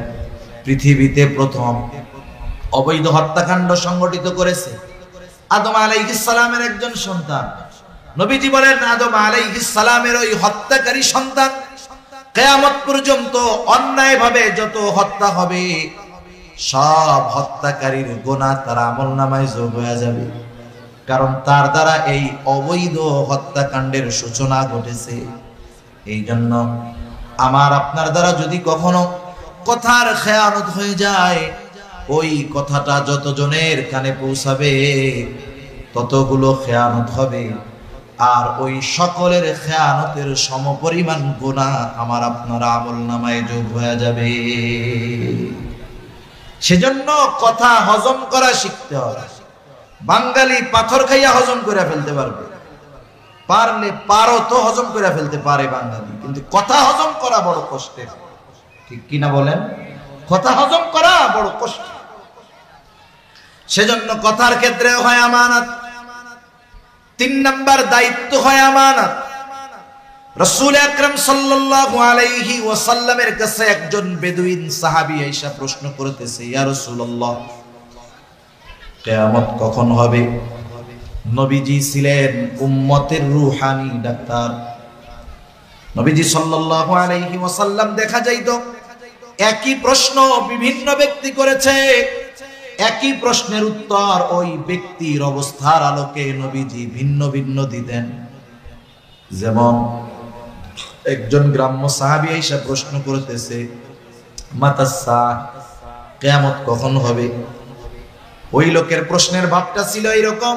[SPEAKER 1] পৃথিবীতে প্রথম অবৈধ হত্যাকাণ্ড সংগঠিত করেছে আদম আলাইহিস সালামের একজন সন্তান। নবীজি বলেন, আদম আলাইহিস সালামের ওই হত্যাকারী সন্তান কিয়ামত পর্যন্ত অন্যায়ভাবে যত হত্যা হবে, সব হত্যাকারীর গুনাহ তার আমলনামায় যোগ হয়ে যাবে। কারণ তার দ্বারা এই অবৈধ হত্যাকাণ্ডের সূচনা ঘটেছে। এই জন্য আমার আপনার দ্বারা যদি কখনো কথার খেয়ানত হয়ে যায়, ওই কথাটা যতজনের কানে পৌঁছাবে, ততগুলো খেয়ানত হবে। আর ওই সকলের খেয়ানতের সমপরিমাণ গুনাহ আমার আপনার আমলনামায় যোগ হয়ে যাবে। সেজন্য কথা হজম করা শিখতে হবে। বাঙালি পাথর খাইয়া হজম করে ফেলতে পারবে, পারলে পারো তো হজম করে ফেলতে পারে বাঙালি, কিন্তু কথা হজম করা বড় কষ্টের, ঠিক কিনা বলেন? কথা হজম করা বড় কষ্ট। সেজন্য কথার ক্ষেত্রে হয় আমানত। 3 নাম্বার দায়িত্ব হয় আমানত। রাসূল আকরাম সাল্লাল্লাহু আলাইহি ওয়াসাল্লামের কাছে একজন বেদুইন সাহাবী এসে প্রশ্ন করতেছে, ইয়া রাসূলুল্লাহ, কিয়ামত কখন হবে? নবীজি ছিলেন উম্মতের রূহানি ডাক্তার। নবীজি সাল্লাল্লাহু আলাইহি ওয়াসাল্লাম দেখা যাইতো একই প্রশ্ন বিভিন্ন ব্যক্তি করেছে, একই প্রশ্নের উত্তর ওই ব্যক্তির অবস্থার আলোকে নবীজি ভিন্ন ভিন্ন দিতেন। যেমন একজন গ্রাম্য সাহাবী এসে প্রশ্ন করতেছে, মাতাসা, কিয়ামত কখন হবে? ওই লোকের প্রশ্নের ভাবটা ছিল এইরকম,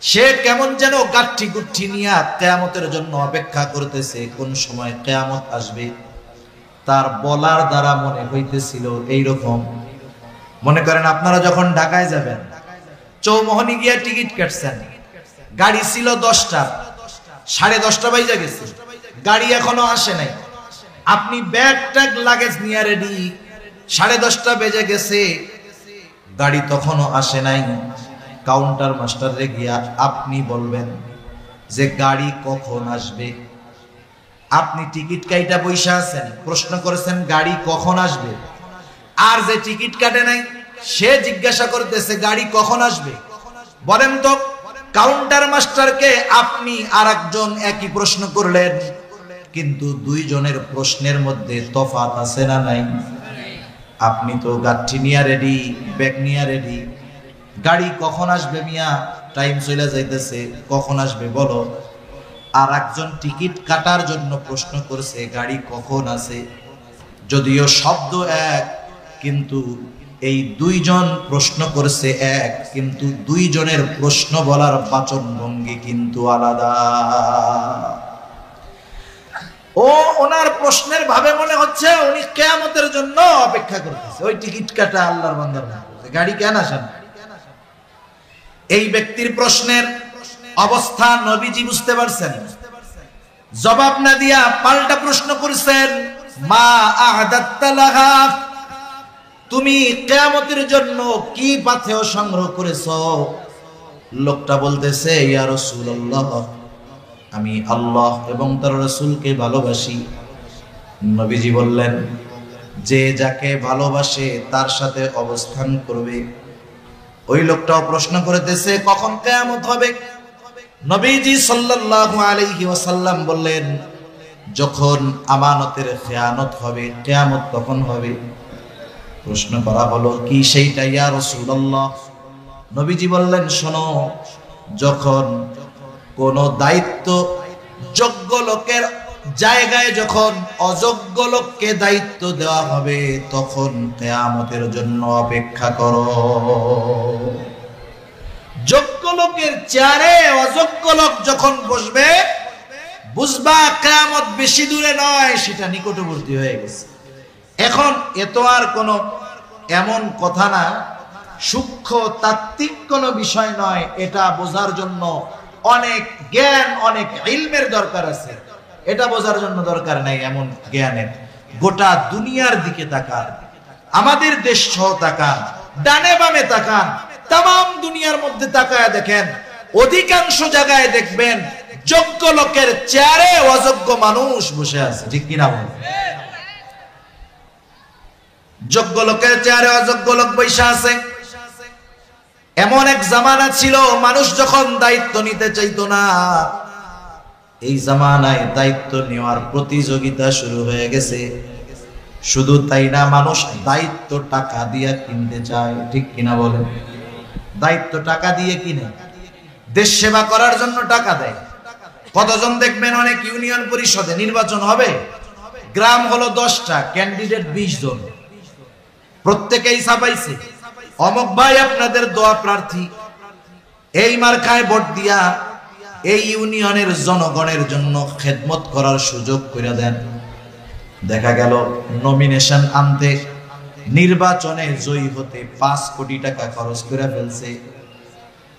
[SPEAKER 1] সে কেমন যেন গাঠি গুঠি নিয়ে কিয়ামতের জন্য অপেক্ষা করতেছে, কোন সময় কিয়ামত আসবে। তার বলার দ্বারা মনে হইতেছিল এইরকম, মনে করেন আপনারা যখন ঢাকায় যাবেন, চৌমোহনী গিয়া টিকিট কাটছেন, গাড়ি ছিল 10টা, 10:30 বাজে গেছে, গাড়ি এখনো আসে নাই, আপনি ব্যাগ ট্যাগ লাগেজ নিয়ে রেডি, 10:30 বেজে গেছে, গাড়ি তখনও আসে নাই। কাউন্টার মাস্টারে গিয়া আপনি বলবেন যে গাড়ি কখন আসবে। আপনি টিকিট কাইটা বইসা আছেন, প্রশ্ন করেছেন গাড়ি কখন আসবে, আর যে টিকিট কাটে নাই সে জিজ্ঞাসা করতেছে গাড়ি কখন আসবে। বলেন তো, কাউন্টার মাস্টারকে আপনি আর একজন একই প্রশ্ন করলেন, কিন্তু দুইজনের প্রশ্নের মধ্যে তফাৎ আছে না নাই? আপনি তো গাঠি নিয়ে রেডি, ব্যাগ নিয়ে রেডি, গাড়ি কখন আসবে মিয়া, টাইম চলে যাইতেছে, কখন আসবে বলো। আর একজন টিকিট কাটার জন্য প্রশ্ন করছে গাড়ি কখন আছে। যদিও শব্দ এক, কিন্তু এই দুইজন প্রশ্ন করছে এক, কিন্তু দুইজনের প্রশ্ন বলার বাচন ভঙ্গি কিন্তু আলাদা। ও ওনার প্রশ্নের ভাবে মনে হচ্ছে উনি কিয়ামতের জন্য অপেক্ষা করতেছে, ওই টিকিট কাটা আল্লাহর বান্দার না, গাড়ি কেন আসে না। এই ব্যক্তির প্রশ্নের অবস্থা নবীজি বুঝতে পারছেন, জবাব না দিয়া পাল্টা প্রশ্ন করেছেন, মা আ'দাত্তা লাহা, তুমি কিয়ামতের জন্য কি পাথেয় সংগ্রহ করেছো? লোকটা বলতেছে, ইয়া রাসূলুল্লাহ, আমি আল্লাহ এবং তার রাসূলকে ভালোবাসি। নবীজি বললেন, যে যাকে ভালোবাসে তার সাথে অবস্থান করবে। ওই লোকটাও প্রশ্ন করতেছে কখন কিয়ামত হবে? নবীজি সাল্লাল্লাহু আলাইহি ওয়াসাল্লাম বললেন, যখন আমানতের খেয়ানত হবে, কিয়ামত তখন হবে। প্রশ্ন করা হলো, কি সেইটা ইয়া রাসূলুল্লাহ? নবীজি বললেন, শোনো, যখন কোন দায়িত্ব যোগ্য লোকের জায়গায় যখন অযোগ্য লোককে দায়িত্ব দেওয়া হবে, তখন কিয়ামতের জন্য অপেক্ষা করো। যোগ্য লোকের চেয়ারে অযোগ্য লোক যখন বসবে, বুঝবা কিয়ামত বেশি দূরে নয়, সেটা নিকটবর্তী হয়ে গেছে। এখন এত আর কোনো এমন কথা না, সূক্ষ্ম তাত্ত্বিক কোনো বিষয় নয়, এটা বোঝার জন্য অনেক জ্ঞান, অনেক ইলমের দরকার আছে। এটা বোঝার জন্য দরকার নাই এমন জ্ঞানের। গোটা দুনিয়ার দিকে তাকান, আমাদের দেশ সহ তাকান, ডানে বামে তাকান, তাম দুনিয়ার মধ্যে তাকায় দেখেন, অধিকাংশ জায়গায় দেখবেন যোগ্য লোকের চেয়ারে অযোগ্য মানুষ বসে আছে, ঠিক কিনা বলেন? যোগ্য লোকের চেয়ারে অযোগ্য লোক বসে আছে। এমন এক জামানা ছিল, মানুষ যখন দায়িত্ব নিতে চাইতো না, এই জামানায় দায়িত্ব নেওয়ার প্রতিযোগিতা শুরু হয়ে গেছে। শুধু তাই না, মানুষ দায়িত্ব টাকা দিয়ে কিনতে চায়, ঠিক কিনা বলেন? দায়িত্ব টাকা দিয়ে কিনে, দেশ সেবা করার জন্য টাকা দেয়। কতজন দেখবেন অনেক ইউনিয়ন পরিষদে নির্বাচন হবে, গ্রাম হলো 10টা, ক্যান্ডিডেট 20 জন, প্রত্যেকেই ছাপাইছে অমুক ভাই আপনাদের দোয়া প্রার্থী, এই মার্কায় ভোট দিয়া এই ইউনিয়নের জনগণের জন্য খেদমত করার সুযোগ করে দেন। দেখা গেল নমিনেশন আনতে, নির্বাচনে জয়ী হতে 5 কোটি টাকা খরচ করে ফেলছে।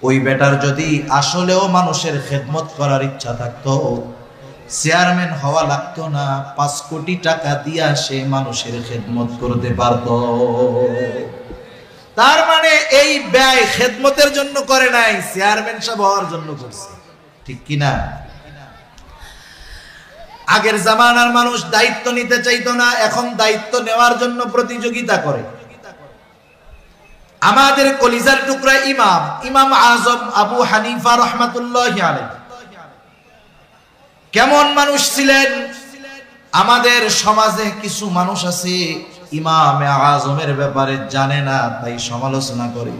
[SPEAKER 1] ওই বেটার যদি আসলেও মানুষের খেদমত করার ইচ্ছা থাকতো, চেয়ারম্যান হওয়া লাগতো না, 5 কোটি টাকা দিয়া সে মানুষের খেদমত করতে পারতো। তার মানে এই ব্যয় খেদমতের জন্য করে নাই, চেয়ারম্যান সাহেব হওয়ার জন্য করছে, ঠিক কিনা? আগের জামানার মানুষ দায়িত্ব নিতে চাইতো না, এখন দায়িত্ব নেওয়ার জন্য প্রতিযোগিতা করে। আমাদের কলিজার টুকরা ইমাম আজম আবু হানিফা রাহমাতুল্লাহি আলাইহি কেমন মানুষ ছিলেন? আমাদের সমাজে কিছু মানুষ আছে ইমামে আজমের ব্যাপারে জানে না, তাই সমালোচনা করে।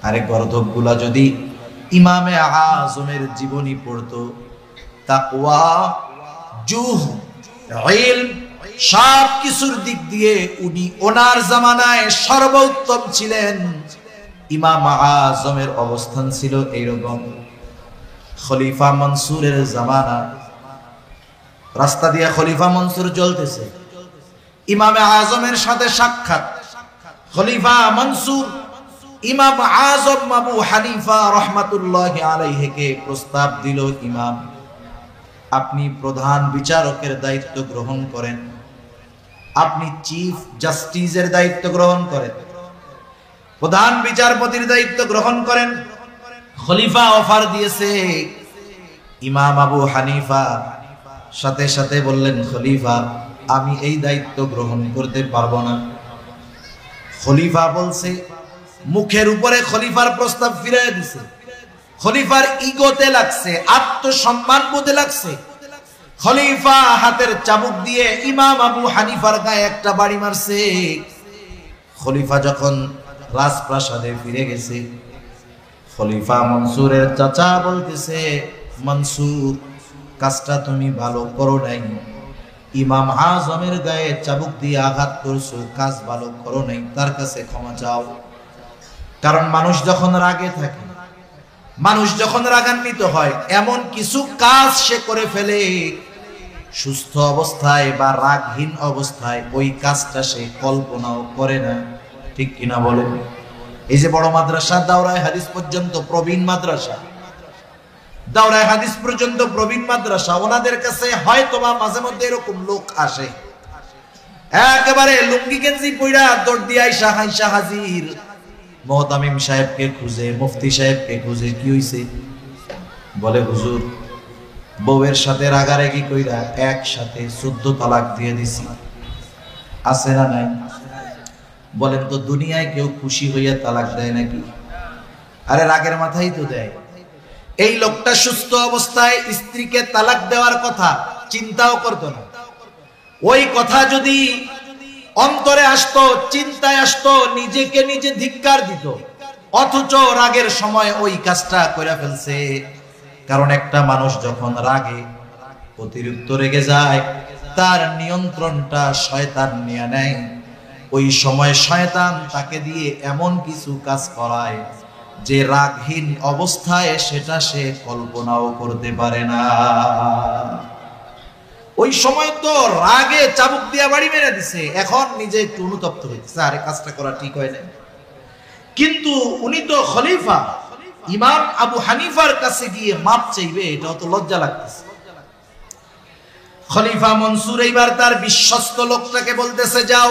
[SPEAKER 1] আরে গর্ধবগুলা যদি ইমামে আজমের জীবনী পড়তো, তাকওয়া, জুহদ, ইলম, সব কিছুর দিক দিয়ে উনি ওনার জামানায় সর্বোত্তম ছিলেন। ইমাম আজমের অবস্থান ছিল এইরকম। খলিফা মনসুরের জামানা, রাস্তা দিয়ে খলিফা মনসুর চলতেছে, ইমাম আজমের সাথে সাক্ষাৎ। খলিফা মনসুর ইমাম আজম আবু হানিফা রহমাতুল্লাহি আলাইহিকে প্রস্তাব দিল, ইমাম আপনি প্রধান বিচারকের দায়িত্ব গ্রহণ করেন, আপনি চিফ জাস্টিসের দায়িত্ব গ্রহণ করেন, প্রধান বিচারপতির দায়িত্ব গ্রহণ করেন। খলিফা অফার দিয়েছে। ইমাম আবু হানিফা সাথে সাথে বললেন, খলিফা আমি এই দায়িত্ব গ্রহণ করতে পারবো না। খলিফা বলছে, মুখের উপরে খলিফার প্রস্তাব ফিরিয়ে দিছে। খলিফার ইগোতে লাগছে, আত্মসম্মান বোধে লাগছে। খলিফা হাতের চাবুক দিয়ে ইমাম আবু হানিফার গায়ে একটা বাড়ি মারছে। খলিফা যখন রাজপ্রাসাদে ফিরে গেছে, খলিফা মনসুরের চাচা বলতেছে, মনসুর কাজটা তুমি ভালো করো নাই, ইমাম আজমের গায়ে চাবুক দিয়ে আঘাত করছো, কাজ ভালো করো নাই, তার কাছে ক্ষমা চাও। কারণ মানুষ যখন রাগে থাকে, মানুষ যখন রাগান্বিত হয়, এমন কিছু কাজ সে করে ফেলে সুস্থ অবস্থায় বা রাগহীন অবস্থায় ওই কাজটা সে কল্পনাও করে না। ঠিক কিনা বলেন? এই যে বড় মাদ্রাসা দাওরায়ে হাদিস পর্যন্ত প্রবীণ মাদ্রাসা, দাওরায়ে হাদিস পর্যন্ত প্রবীণ মাদ্রাসা, ওনাদের কাছে হয়তোবা মাঝে মধ্যে এরকম লোক আসে, একেবারে লুঙ্গি গেঞ্জি পইরা দৌড় দিয়ে আইসা হাইসা হাজির, মুহতামিম সাহেবকে খুঁজে, মুফতি সাহেবকে খুঁজে। কি হইছে? বলে হুজুর বউয়ের সাথে রাগারাগি কইরা একসাথে 14 তালাক দিয়ে দিছি। আছে না নাই? বলেন তো দুনিয়ায় কেউ খুশি হইয়া তালাক দেয় নাকি? আরে রাগের মাথায় তো দেয়। এই লোকটা সুস্থ অবস্থায় স্ত্রীকে তালাক দেওয়ার কথা চিন্তাও করতো না। ওই কথা যদি অন্তরে আসতো, চিন্তায় আসতো, নিজেকে নিজে ধিক্কার দিত, অথচ রাগের সময় ওই কাজটা করে ফেলছে। কারণ একটা মানুষ যখন রাগে অতিরিক্ত রেগে যায়, তার নিয়ন্ত্রণটা শয়তান নিয়ে নেয়। ওই সময় শয়তান তাকে দিয়ে এমন কিছু কাজ করায় যে রাগহীন অবস্থায় সেটা সে কল্পনাও করতে পারে না। ওই সময় তো রাগে চাবুক দিয়া বাড়ি মেরে দিছে, এখন নিজে একটু অনুতপ্ত হইতেছে, আরে কাজটা করা ঠিক হয় না। কিন্তু উনি তো খলিফা, ইমাম আবু হানিফার কাছে গিয়ে মাপ চাইবে, এটাও তো লজ্জা লাগতেছে। খলিফা মনসুর এইবার তার বিশ্বস্ত লোকটাকে বলতেছে, যাও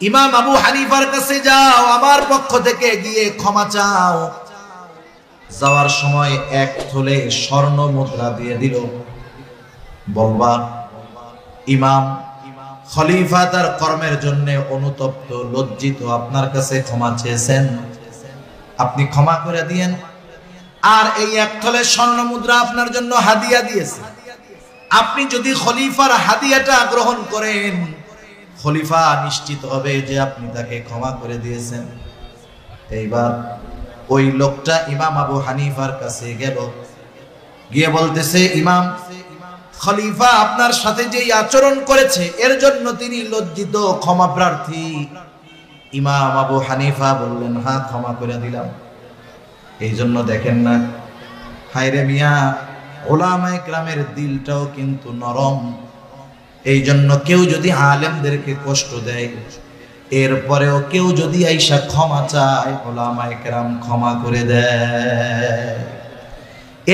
[SPEAKER 1] ইমাম আবু হানিফার কাছে যাও, আমার পক্ষ থেকে গিয়ে ক্ষমা চাও। যাওয়ার সময় এক থলে স্বর্ণ মুদ্রা দিয়ে দিল। বলবা ইমাম খলিফা তার কর্মের জন্য অনুতপ্ত, লজ্জিত, আপনার কাছে ক্ষমা চেয়েছেন, আপনি ক্ষমা করে দিয়েন। আর এই এক থলে স্বর্ণ মুদ্রা আপনার জন্য হাদিয়া দিয়েছে, আপনি যদি খলিফার হাদিয়াটা গ্রহণ করেন, খলিফা নিশ্চিত হবে যে আপনি তাকে ক্ষমা করে দিয়েছেন। এইবার ওই লোকটা ইমাম আবু হানিফার কাছে গেল, গিয়ে বলতেছে, ইমাম খলিফা আপনার সাথে যে আচরণ করেছে এর জন্য তিনি লজ্জিত, ক্ষমা প্রার্থী। ইমাম আবু হানিফা বললেন, হ্যাঁ ক্ষমা করে দিলাম। এই জন্য দেখেন না, হায়রে মিয়া, ওলামায়ে কেরামের দিলটাও কিন্তু নরম। এই জন্য কেউ যদি আলেমদেরকে কষ্ট দেয়, এরপরেও কেউ যদি আইসা ক্ষমা চায়, ওলামায়ে কেরাম ক্ষমা করে দেয়।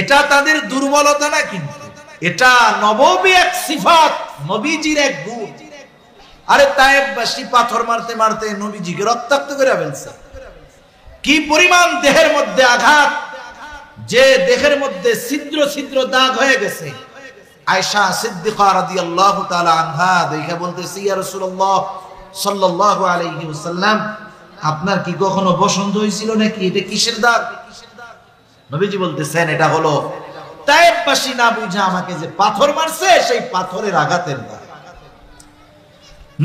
[SPEAKER 1] এটা তাদের দুর্বলতা না, কিন্তু এটা নববী এক সিফাত, নবীজির এক গুণ। আরে তায়েববাসী পাথর মারতে মারতে নবীজিকে রক্তাক্ত করে ফেলছে। কি পরিমাণ দেহের মধ্যে আঘাত, যে দেহের মধ্যে ছিদ্র ছিদ্র দাগ হয়ে গেছে। আয়েশা সিদ্দিকা রাদিয়াল্লাহু তাআলা আনহা দেখে বলতেছে, ইয়া রাসূলুল্লাহ সাল্লাল্লাহু আলাইহি ওয়াসাল্লাম, আপনার কি কখনো বসন্ত হয়েছিল নাকি? এটা কিসের দাগ? নবীজি বলতেছেন, এটা হলো তায়েববাসী না বুঝা আমাকে যে পাথর মারছে, সেই পাথরের আঘাতের দাগ।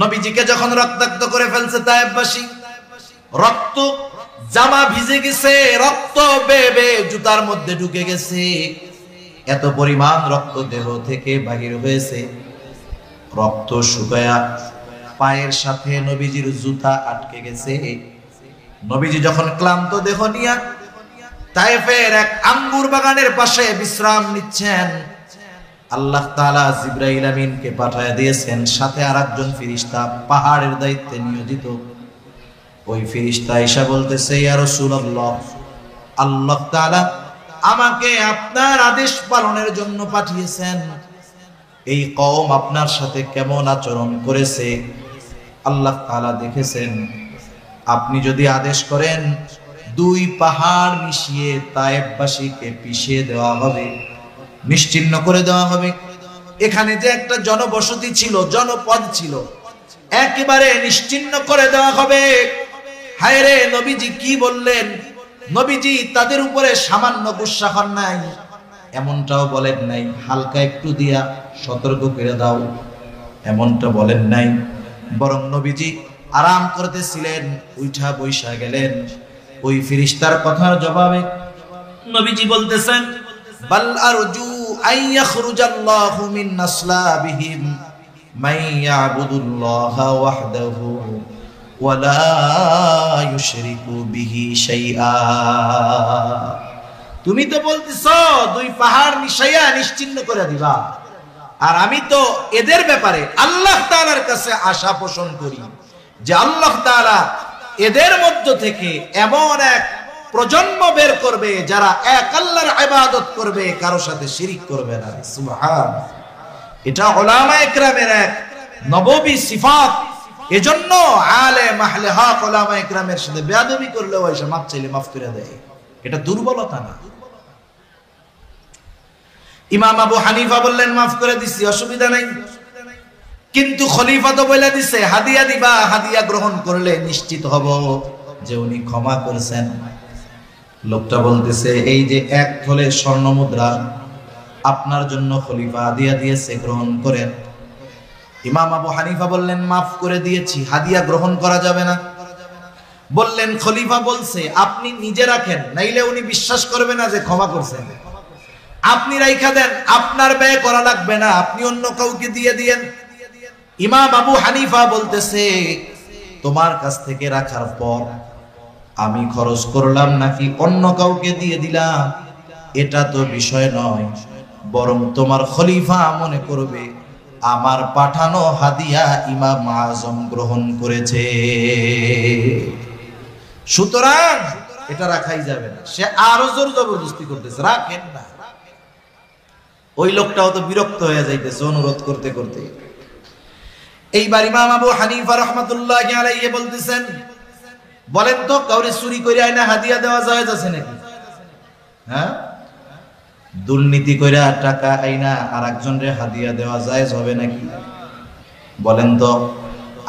[SPEAKER 1] নবীজিকে যখন রক্তাক্ত করে ফেলছে তায়েববাসী, রক্ত জামা ভিজে গেছে, রক্ত বেয়ে বেয়ে জুতার মধ্যে ঢুকে গেছে, এত পরিমাণ রক্ত দেহ থেকে বাহির হয়েছে। রক্ত শুকায়া পায়ের সাথে নবীজির জুতা আটকে গেছে। নবীজি যখন ক্লান্ত দেহ নিয়া তায়েফের এক আঙ্গুর বাগানের পাশে বিশ্রাম নিচ্ছেন, আল্লাহ তাআলা জিবরাইল আমিনকে পাঠিয়ে দিয়েছেন, সাথে আরেকজন ফেরেশতা পাহাড়ের দায়িত্বে নিয়োজিত। ওই ফেরেশতা এসে বলতেছে, ইয়া রাসূলুল্লাহ, আল্লাহ তাআলা আমাকে আপনার আদেশ পালনের জন্য পাঠিয়েছেন। এই কওম আপনার সাথে কেমন আচরণ করেছে আল্লাহ তাআলা দেখেছেন। আপনি যদি আদেশ করেন 2 পাহাড় মিশিয়ে তায়েফবাসীকে পিষিয়ে দেওয়া হবে, নিশ্চিহ্ন করে দেওয়া হবে। এখানে যে একটা জনবসতি ছিল, জনপদ ছিল, একেবারে নিশ্চিহ্ন করে দেওয়া হবে। হায় রে, নবীজি কি বললেন? নবীজি তাদের উপরে সামান্য গুসা হন নাই, এমনটাও বলেন নাই হালকা একটু দিয়া সতর্ক করে দাও, এমনটা বলেন নাই। বরং নবীজি আরাম করতেছিলেন, উঠা বৈশা গেলেন। ওই ফেরেশতার কথার জবাবে নবীজি বলতেছেন, বাল আরজু আন ইয়াখরুজাল্লাহু মিন নাসলাবিহিম মান ইয়াবুদুল্লাহা ওয়াহদাহু ওয়া লা ইউশরিকু বিহি শাইআ। তুমি তো বলতেছো 2 পাহাড় মিশাইয়া নিশ্চিহ্ন করে দিবা, আর আমি তো এদের ব্যাপারে আল্লাহ তাআলার কাছে আশা পোষণ করি যে আল্লাহ তাআলা এদের মধ্য থেকে এমন এক প্রজন্ম বের করবে যারা এক আল্লাহর ইবাদত করবে, কারো সাথে শিরিক করবে না। সুবহানাল্লাহ। এটা উলামায়ে কেরামের এক নববী সিফাত। এজন্য আলেম আহলে হক উলামায়ে কেরামের সাথে বেয়াদবি করলে ওই সে মাফ চাইলে মাফ করে দেয়, এটা দুর্বলতা না। ইমাম আবু হানিফা বললেন, মাফ করে দিছি, অসুবিধা নাই। কিন্তু খলিফা তো বলে দিছে হাদিয়া দিবা, হাদিয়া গ্রহণ করলে নিশ্চিত হব যে উনি ক্ষমা করেছেন। লোকটা বলতেছে, এই যে 1 থলে স্বর্ণ মুদ্রা আপনার জন্য খলিফা হাদিয়া দিয়েছে, গ্রহণ করেন। ইমাম আবু হানিফা বললেন, মাফ করে দিয়েছি, হাদিয়া গ্রহণ করা যাবে না। বললেন, খলিফা বলছে আপনি নিজে রাখেন, নাইলে উনি বিশ্বাস করবে না যে ক্ষমা করছেন। আপনি রাইখা দেন, আপনার ব্যয় করা লাগবে না, আপনি অন্য কাউকে দিয়ে দিয়েন। ইমাম আবু হানিফা বলতেছে, তোমার কাছ থেকে রাখার পর আমি খরচ করলাম নাকি অন্য কাউকে দিয়ে দিলাম এটা তো বিষয় নয়, বরং তোমার খলিফা মনে করবে আমার পাঠানো হাদিয়া ইমাম আজম গ্রহণ করেছে, সুতরাং এটা রাখাই যাবে না। সে আরো জোর জবরদস্তি করতেছে, রাখেন না। ওই লোকটাও তো বিরক্ত হয়ে যাইতেছে অনুরোধ করতে করতে। এইবার ইমাম আবু হানিফা রাহমাতুল্লাহি আলাইহি বলতেছেন, বলেন তো কাউরে চুরি করে আইনা হাদিয়া দেওয়া জায়েজ আছে নাকি? হ্যাঁ, দুর্নীতি করে টাকা আইনা আরেকজনরে হাদিয়া দেওয়া জায়েজ হবে নাকি? বলেন তো,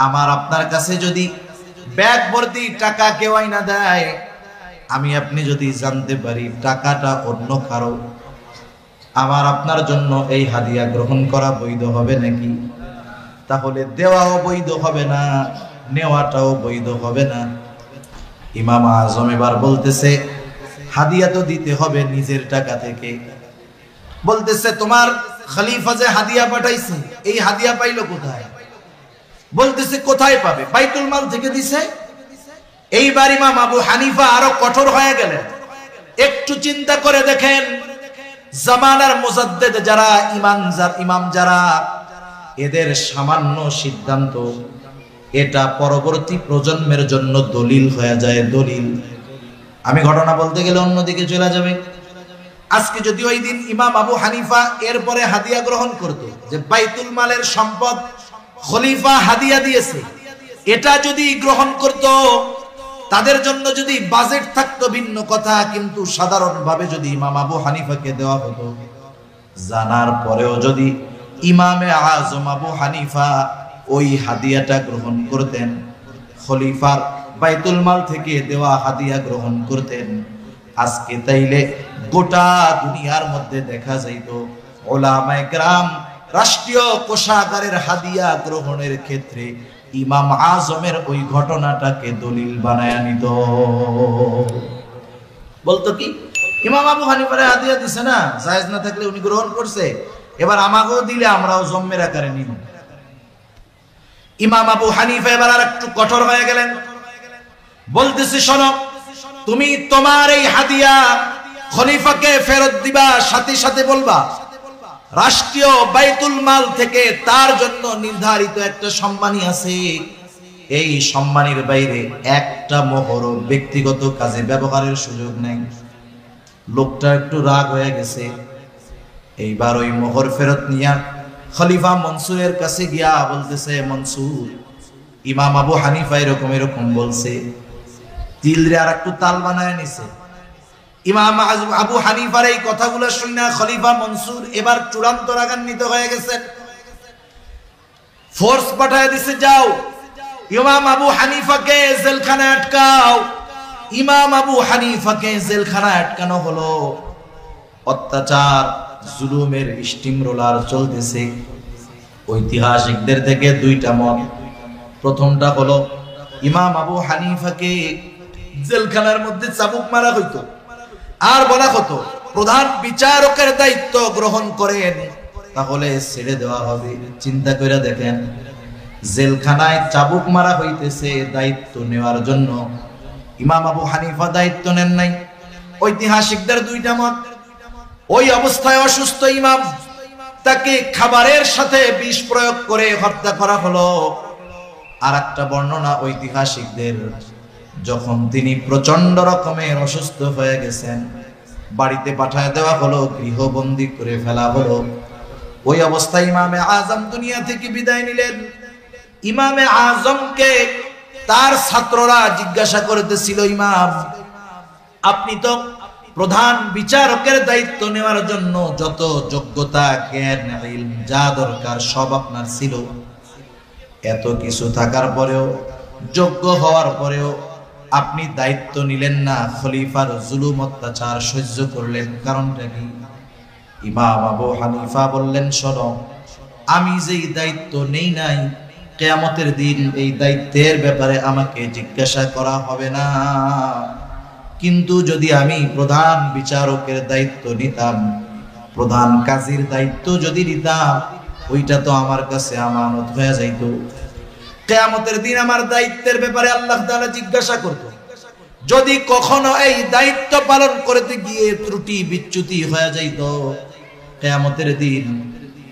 [SPEAKER 1] আমার আপনার কাছে যদি ব্যাগ ভর্তি টাকা কেউ আইনা দেয়, আমি আপনি যদি জানতে পারি টাকাটা অন্য কারো, আমার আপনার জন্য এই হাদিয়া গ্রহণ করা বৈধ হবে নাকি? তাহলে দেওয়াও বৈধ হবে না, নেওয়াটাও বৈধ হবে না। ইমাম আজম এবার বলতেছে, হাদিয়া তো দিতে হবে নিজের টাকা থেকে। বলতেছে, তোমার খলিফা যে হাদিয়া পাঠাইছে, এই হাদিয়া পাইলো কোথায়? বলতেছে, কোথায় পাবে? বাইতুল মাল থেকে দিছে। এইবার ইমাম আবু হানিফা আরো কঠোর হয়ে গেলেন। একটু চিন্তা করে দেখেন, জামানার মুজাদ্দিদ যারা, ইমাম যারা, এদের সামান্য সিদ্ধান্ত এটা পরবর্তী প্রজন্মের জন্য দলিল হয়ে যায়, দলিল। আমি ঘটনা বলতে গেলে অন্যদিকে চলে যাবে। আজকে যদি ওই দিন ইমাম আবু হানিফা এরপরে হাদিয়া গ্রহণ করত, যে বাইতুল মালের সম্পদ খলিফা হাদিয়া দিয়েছে, এটা যদি গ্রহণ করত, তাদের জন্য যদি বাজেট থাকতো ভিন্ন কথা, কিন্তু সাধারণভাবে যদি ইমাম আবু হানিফাকে দেওয়া হতো, জানার পরেও যদি ইমামে আজম আবু হানিফা ওই হাদিয়াটা গ্রহণ করতেন, খলিফার বাইতুল মাল থেকে দেওয়া হাদিয়া গ্রহণ করতেন, আজকে তাইলে গোটা দুনিয়ার মধ্যে দেখা যাইত উলামায়ে কেরাম রাষ্ট্রীয় কোষাগারের হাদিয়া গ্রহণের ক্ষেত্রে ইমাম আজমের ওই ঘটনাটাকে দলিল বানায় নিত। বলতো কি, ইমাম আবু হানিফারে হাদিয়া দিছে না, জায়েজ না থাকলে উনি গ্রহণ করছে, এবার আমাকেও দিলে আমরাও জম্মের আকারে নিব। ইমাম আবু হানিফা এবার আর একটু কঠোর হয়ে গেলেন, বলতেছে শোনো, তুমি তোমার এই হাদিয়া খলিফাকে ফেরত দিবা, সাথে সাথে বলবা রাষ্ট্রীয় বাইতুল মাল থেকে তার জন্য নির্ধারিত একটা সম্মানী আছে, এই সম্মানের বাইরে একটা মোহর ব্যক্তিগত কাজে ব্যবহারের সুযোগ নেই। লোকটা একটু রাগ হয়ে গেছে, এইবার ওই মোহর ফেরত নিয়া খলিফা মনসুরের কাছে গিয়া বলতেছে, মনসুর, ইমাম আবু হানিফা এরকম এরকম বলছে। তিলরে আর একটু তাল বানায় নিছে। ইমাম আবু হানিফার এই কথাগুলো শুনে খলিফা মনসুর এবার চূড়ান্ত রাগান্বিত হয়ে গেছেন। ফোর্স পাঠায় দিছে, যাও ইমাম আবু হানিফাকে জেলখানায় আটকাও। ইমাম আবু হানিফাকে জেলখানায় আটকানো হলো। অত্যাচার জুলুমের স্টিম রোলার চলতেছে। ঐতিহাসিকদের থেকে দুইটা মত। প্রথমটা হলো ইমাম আবু হানিফাকে জেলখানার মধ্যে চাবুক মারা হইতো, আর বলা হতো প্রধান বিচারকের দায়িত্ব গ্রহণ করেন, তাহলে ছেড়ে দেওয়া হবে। চিন্তা করে দেখেন, জেলখানায় চাবুক মারা হইতেছে, দায়িত্ব নেওয়ার জন্য ইমাম আবু হানিফা দায়িত্ব নেন নাই। ঐতিহাসিকদের দুইটা মত। ওই অবস্থায় অসুস্থ ইমাম, তাকে খাবারের সাথে বিষ প্রয়োগ করে হত্যা করা হলো। আর একটা বর্ণনা ঐতিহাসিকদের, যখন তিনি প্রচন্ড রকমের অসুস্থ হয়ে গেছেন, বাড়িতে পাঠায় দেওয়া হলো, গৃহবন্দী করে ফেলা হলো। ওই অবস্থায় ইমামে আজম দুনিয়া থেকে বিদায় নিলেন। ইমামে আজমকে তার ছাত্ররা জিজ্ঞাসা করতেছিল, ইমাম, আপনি তো প্রধান বিচারকের দায়িত্ব নেওয়ার জন্য যত যোগ্যতা, জ্ঞান, ইলম যা দরকার সব আপনার ছিল, এত কিছু থাকার পরেও, যোগ্য হওয়ার পরেও আপনি দায়িত্ব নিলেন না, খলিফার জুলুম অত্যাচার সহ্য করলেন, কারণটা কি? ইমাম আবু হানিফা বললেন, শোনো, আমি যেই দায়িত্ব নেই নাই, কিয়ামতের দিন এই দায়িত্বের ব্যাপারে আমাকে জিজ্ঞাসা করা হবে না। কিন্তু যদি আমি প্রধান বিচারকের দায়িত্ব নিতাম, প্রধান কাজীর দায়িত্ব যদি নিতাম, ওইটা তো আমার কাছে আমানত হয়ে যাইত। কিয়ামতের দিন আমার দায়িত্বের ব্যাপারে আল্লাহ তাআলা জিজ্ঞাসা করত। যদি কখনো এই দায়িত্ব পালন করতে গিয়ে ত্রুটি বিচ্যুতি হয়ে যাইত, কিয়ামতের দিন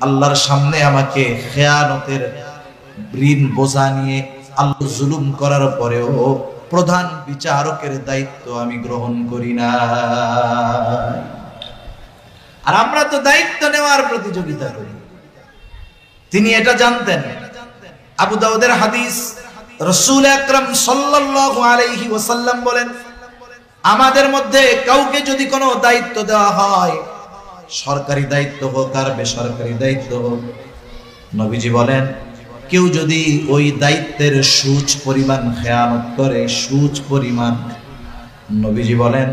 [SPEAKER 1] আল্লাহর সামনে আমাকে খেয়ানতের ঋণ বোঝা নিয়ে আল্লাহ জুলুম করার পরেও প্রধান বিচারকের দায়িত্ব আমি গ্রহণ করি না। আর আমরা তো দায়িত্ব নেওয়ার প্রতিযোগিতা করি। তিনি এটা জানতেন। আবু দাউদের হাদিস, রাসূল আকরাম সাল্লাল্লাহু আলাইহি ওয়াসাল্লাম বলেন, আমাদের মধ্যে কাউকে যদি কোনো দায়িত্ব দেওয়া হয়, সরকারি দায়িত্ব হোক আর বেসরকারি দায়িত্ব হোক, নবীজি বলেন, কেউ যদি ওই দায়িত্বের সুচ পরিমাণ খেয়ানত করে, সুচ পরিমাণ, নবীজি বলেন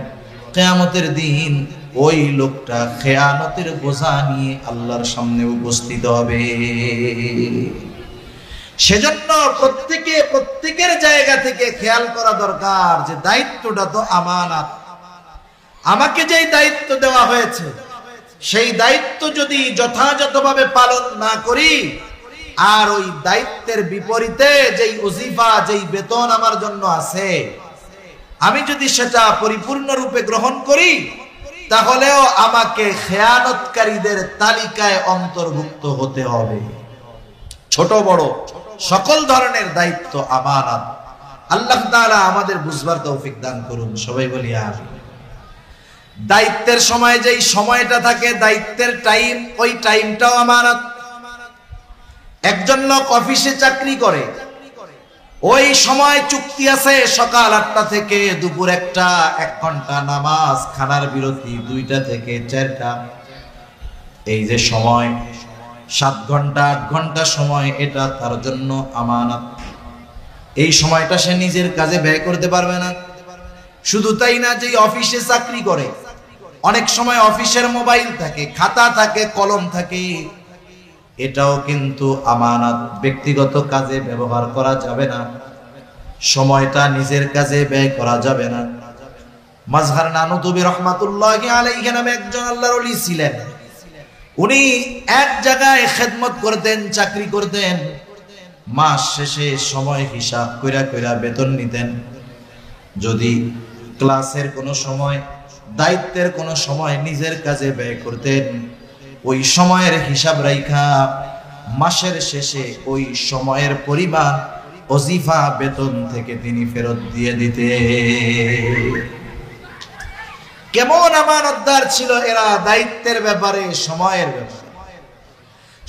[SPEAKER 1] কিয়ামতের দিন ওই লোকটা খেয়ানতের বোঝা নিয়ে আল্লাহর সামনে উপস্থিত হবে। সেজন্য প্রত্যেকের জায়গা থেকে খেয়াল করা দরকার যে দায়িত্বটা তো আমানত। আমাকে যেই দায়িত্ব দেওয়া হয়েছে, সেই দায়িত্ব যদি যথাযথভাবে পালন না করি, আর ওই দায়িত্বের বিপরীতে যেই ওজিফা, যেই বেতন আমার জন্য আছে, আমি যদি সেটা পরিপূর্ণরূপে গ্রহণ করি, তাহলেও আমাকে খেয়ানতকারীদের তালিকায় অন্তর্ভুক্ত হতে হবে। ছোট বড় সকল ধরনের দায়িত্ব আমানত। আল্লাহ তাআলা আমাদের বুঝবার তৌফিক দান করুন, সবাই বলি আমিন। দায়িত্বের সময় যেই সময়টা থাকে, দায়িত্বের টাইম, ওই টাইমটাও আমানত। একজন লোক অফিসে চাকরি করে, ওই সময় চুক্তি আছে সকাল 8টা থেকে দুপুর 1টা, 1 ঘন্টা নামাজ, খানার বিরতি 2টা থেকে 4টা। এই যে সময় 7 ঘন্টা 8 ঘন্টা সময়, এটা তার জন্য আমানত। এই সময়টা সে নিজের কাজে ব্যয় করতে পারবে না। শুধু তাই না, যে অফিসে চাকরি করে, অনেক সময় অফিসের মোবাইল থাকে, খাতা থাকে, কলম থাকে, এটাও কিন্তু আমানত। ব্যক্তিগত কাজে ব্যবহার করা যাবে না, সময়টা নিজের কাজে ব্যয় করা যাবে না। মাজহার নানুতুবি রহমাতুল্লাহি আলাইহি নামে একজন আল্লাহর ওলি ছিলেন। উনি এক জায়গায় খেদমত করতেন, চাকরি করতেন। মাস শেষে সময় হিসাব কইরা কইরা বেতন নিতেন। যদি ক্লাসের কোনো সময়, দায়িত্বের কোনো সময় নিজের কাজে ব্যয় করতেন, ওই সময়ের হিসাব রাইখা মাসের শেষে ওই সময়ের পরিমাণ ওজিফা বেতন থেকে তিনি ফেরত দিয়ে দিতেন। কেমন আমানতদার ছিল এরা দায়িত্বের ব্যাপারে, সময়ের ব্যাপারে।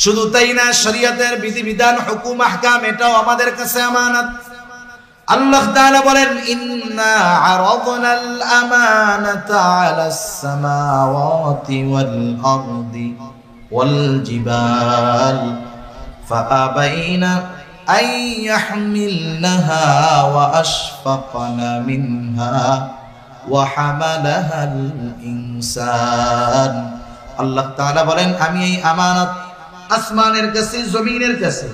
[SPEAKER 1] শুধু তাই না, শরীয়তের বিধিবিধান, হুকুম, আহকাম, এটাও আমাদের কাছে আমানত। আল্লাহ তাআলা বলেন, ইন্না আরাদনাল আমানাতা আলাস সামাওয়াতি ওয়াল আরদি ওয়াল জিবাল ফাআবাইনা আন ইয়াহমিলনাহা ওয়া আশফাকনা মিনহা ওয়া হামালাহাল ইনসান। আল্লাহ তাআলা বলেন, আমি এই আমানত আসমানের কাছে, জমিনের কাছে,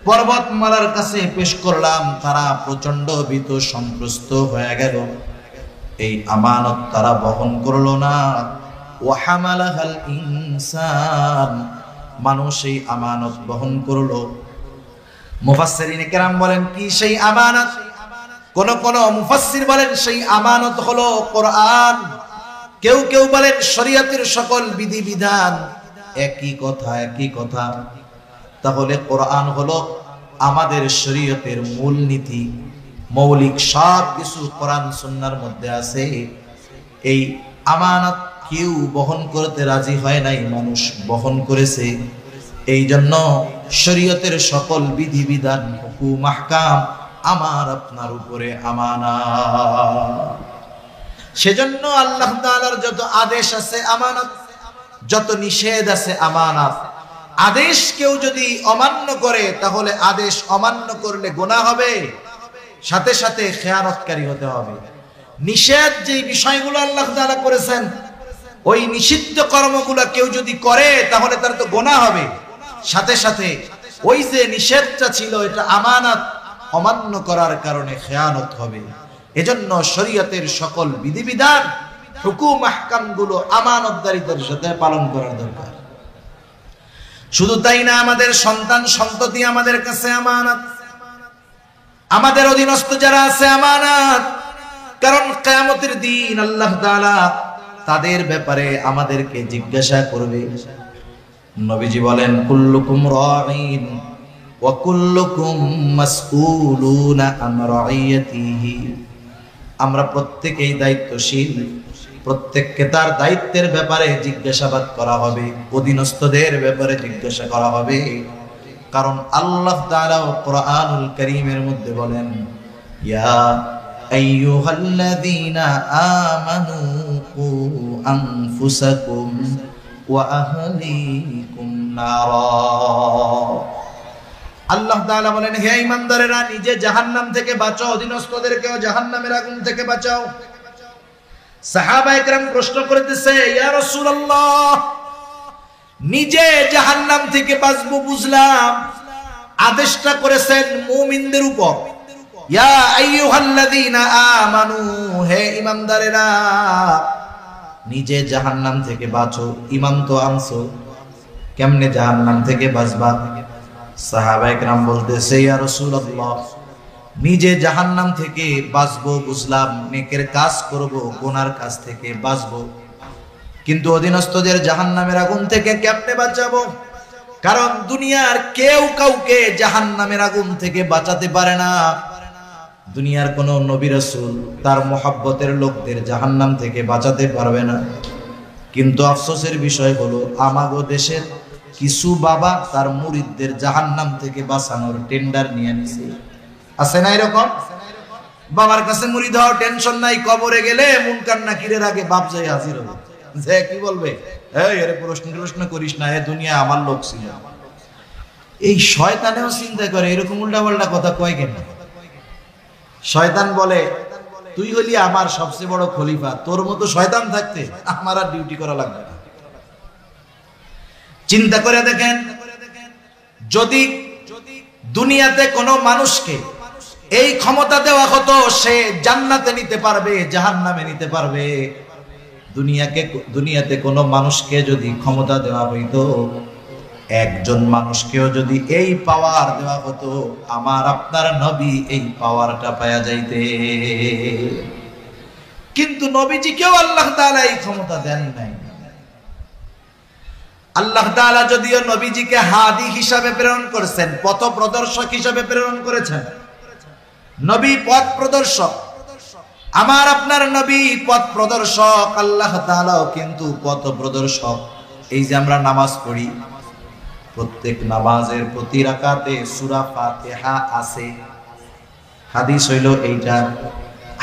[SPEAKER 1] পর্বতমালার কাছে পেশ করলাম। তারা প্রচন্ড ভীত সন্ত্রস্ত হয়ে গেল। এই আমানত তারা বহন করলো না। ওয়া হামালাহাল ইনসান, মানুষ এই আমানত বহন করলো। মুফাসসিরিনে কেরাম বলেন, কি সেই আমানত? কোন কোন মুফাসসির বলেন সেই আমানত হলো কোরআন। কেউ কেউ বলেন শরীয়তের সকল বিধিবিধান। একই কথা, একই কথা। তাহলে কোরআন হলো আমাদের শরীয়তের মূলনীতি, মৌলিক সব কিছু কোরআন সুন্নাহর মধ্যে আছে। এই আমানত কেউ বহন করতে রাজি হয় নাই, মানুষ বহন করেছে। এই জন্য শরীয়তের সকল বিধিবিধান, হুকুম, আহকাম আমার আপনার উপরে আমানত। সেজন্য আল্লাহ তাআলার যত আদেশ আছে আমানত, যত নিষেধ আছে আমানত। আদেশ কেউ যদি অমান্য করে, তাহলে আদেশ অমান্য করলে গুনাহ হবে, সাথে সাথে খেয়ানতকারী হতে হবে। নিষেধ যে বিষয়গুলো আল্লাহ তাআলা করেছেন, ওই নিষিদ্ধ কর্মগুলো কেউ যদি করে, তাহলে তার তো গুনাহ হবে, সাথে সাথে ওই যে নিষেধটা ছিল, এটা আমানত, অমান্য করার কারণে খেয়ানত হবে। এজন্য শরীয়তের সকল বিধিবিধান, হুকুম, আহকামগুলো আমানতদারিতার সাথে পালন করার দরকার। শুধু তাই না, আমাদের সন্তান সন্ততি আমাদের কাছে আমানত, আমাদের অধীনস্থ যারা আছে আমানত। কারণ কিয়ামতের দিন আল্লাহ তাআলা তাদের ব্যাপারে আমাদেরকে জিজ্ঞাসা করবে। নবীজি বলেন, কুল্লুকুম রাঈন ওয়া কুল্লুকুম মাসউলুনা আন রাইয়াতিহি। আমরা প্রত্যেকেই দায়িত্বশীল, প্রত্যেককে তার দায়িত্বের ব্যাপারে জিজ্ঞাসাবাদ করা হবে, অধীনস্থদের ব্যাপারে জিজ্ঞাসা করা হবে। কারণ আল্লাহ তাআলা কোরআনুল কারীমের মধ্যে বলেন, ইয়া আইয়ুহাল্লাযীনা আমানু কু আনফুসাকুম ওয়া আহলিকুম নারা। আল্লাহ তাআলা বলেন, হে ঈমানদারেরা, নিজে জাহান্নাম থেকে বাঁচাও, অধীনস্থদেরকেও জাহান্নামের আগুন থেকে বাঁচাও। সাহাবায়ে কেরাম প্রশ্ন করতেছে, ইয়া রাসূলুল্লাহ, নিজে জাহান্নাম থেকে বাঁচবো বুঝলাম, আদেশটা করেছেন মুমিনদের উপর। ইয়া আইয়ুহাল্লাযীনা আমানু, হে ঈমানদারেরা, নিজে জাহান্নাম থেকে বাঁচো। ঈমান তো আনছো, কেমনে জাহান্নাম থেকে বাঁচবা? সাহাবায়ে কেরাম বলতেছে, ইয়া রাসূলুল্লাহ, নিজে জাহান্নাম থেকে বাঁচবো বুঝলাম, নেকের কাজ করব, গুনার কাজ থেকে বাঁচবো, কিন্তু অধীনস্থদের জাহান্নামের আগুন থেকে কেমনে বাঁচাবো? কারণ দুনিয়ার কেউ কাউকে জাহান্নামের আগুন থেকে বাঁচাতে পারে না। দুনিয়ার কোন নবী রাসূল তার মহব্বতের লোকদের জাহান্নাম থেকে বাঁচাতে পারবে না। কিন্তু আফসোসের বিষয় হলো, আমাগো দেশের কিছু বাবা তার মুরিদদের জাহান্নাম থেকে বাঁচানোর টেন্ডার নিয়ে নিছে। আছে না এরকম? বাবার কাছে মুরিদ হওয়ার টেনশন নাই, কবরে গেলে মুনকার নাকিরের আগে বাপ যাই হাজির হবে। যে কি বলবে, এই এর প্রশ্ন করিস না, এ দুনিয়া আমার লোক ছিল। এই শয়তানেও চিন্তা করে, এরকম উল্টাপাল্টা কথা কয় কেন? শয়তান বলে, তুই হলি আমার সবচেয়ে বড় খলিফা, তোর মতো শয়তান থাকতে আমার আর ডিউটি করা লাগবে না। চিন্তা করে দেখেন, যদি দুনিয়াতে কোনো মানুষকে এই ক্ষমতা দেওয়া হতো, সে জান্নাতে নিতে পারবে, জাহান্নামে নিতে পারবে। দুনিয়াতে কোনো মানুষকে যদি ক্ষমতা দেওয়া হইতো, একজন মানুষকেও যদি এই পাওয়ার দেওয়া হতো, আমার আপনার নবী এই পাওয়ারটা পাওয়া যাইতে। কিন্তু নবীজিকেও আল্লাহ তাআলা এই ক্ষমতা দেন নাই। আল্লাহ তাআলা যদিও নবীজিকে হাদি হিসাবে প্রেরণ করেছেন, পথ প্রদর্শক হিসাবে প্রেরণ করেছেন, নবী পথ প্রদর্শক, আমার আপনার নবী পথ প্রদর্শক, আল্লাহ তাআলাও কিন্তু পথ প্রদর্শক। এই যে আমরা নামাজ পড়ি, প্রত্যেক নামাজের প্রতি রাকাতে সূরা ফাতিহা আছে, হাদিস হইল এইটা।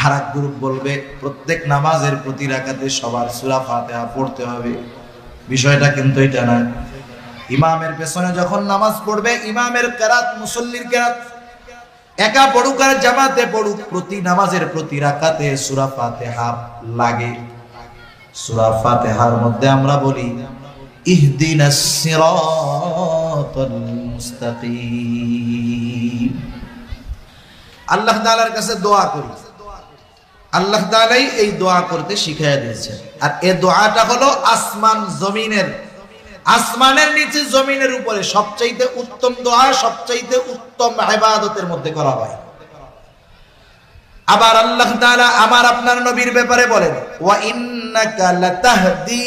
[SPEAKER 1] আরেক গ্রুপ বলবে প্রত্যেক নামাজের প্রতি রাকাতে সবার সূরা ফাতিহা পড়তে হবে। বিষয়টা কিন্তু এটা না। ইমামের পেছনে যখন নামাজ পড়বে, ইমামের কিরাত মুসল্লির কিরাত একা পড়ুক আর জামাতে পড়ুক, প্রতি নামাজের প্রতি রাকাতে সূরা ফাতিহা লাগে। সূরা ফাতিহার মধ্যে আমরা বলি ইহদিনাস সিরাতাল মুস্তাকিম। আল্লাহ তাআলার কাছে দোয়া করি, আল্লাহ তাআলাই এই দোয়া করতে শিখিয়ে দিয়েছেন। আর এই দোয়াটা হলো আসমান জমিনের, আসমানের নিচে জমিনের উপরে সবচাইতে উত্তম দোয়া, সবচাইতে উত্তম ইবাদতের মধ্যে করা হয়। আবার আল্লাহ তাআলা আমার আপনার নবীর ব্যাপারে বলেন ওয়া ইন্নাকা লাতাহদি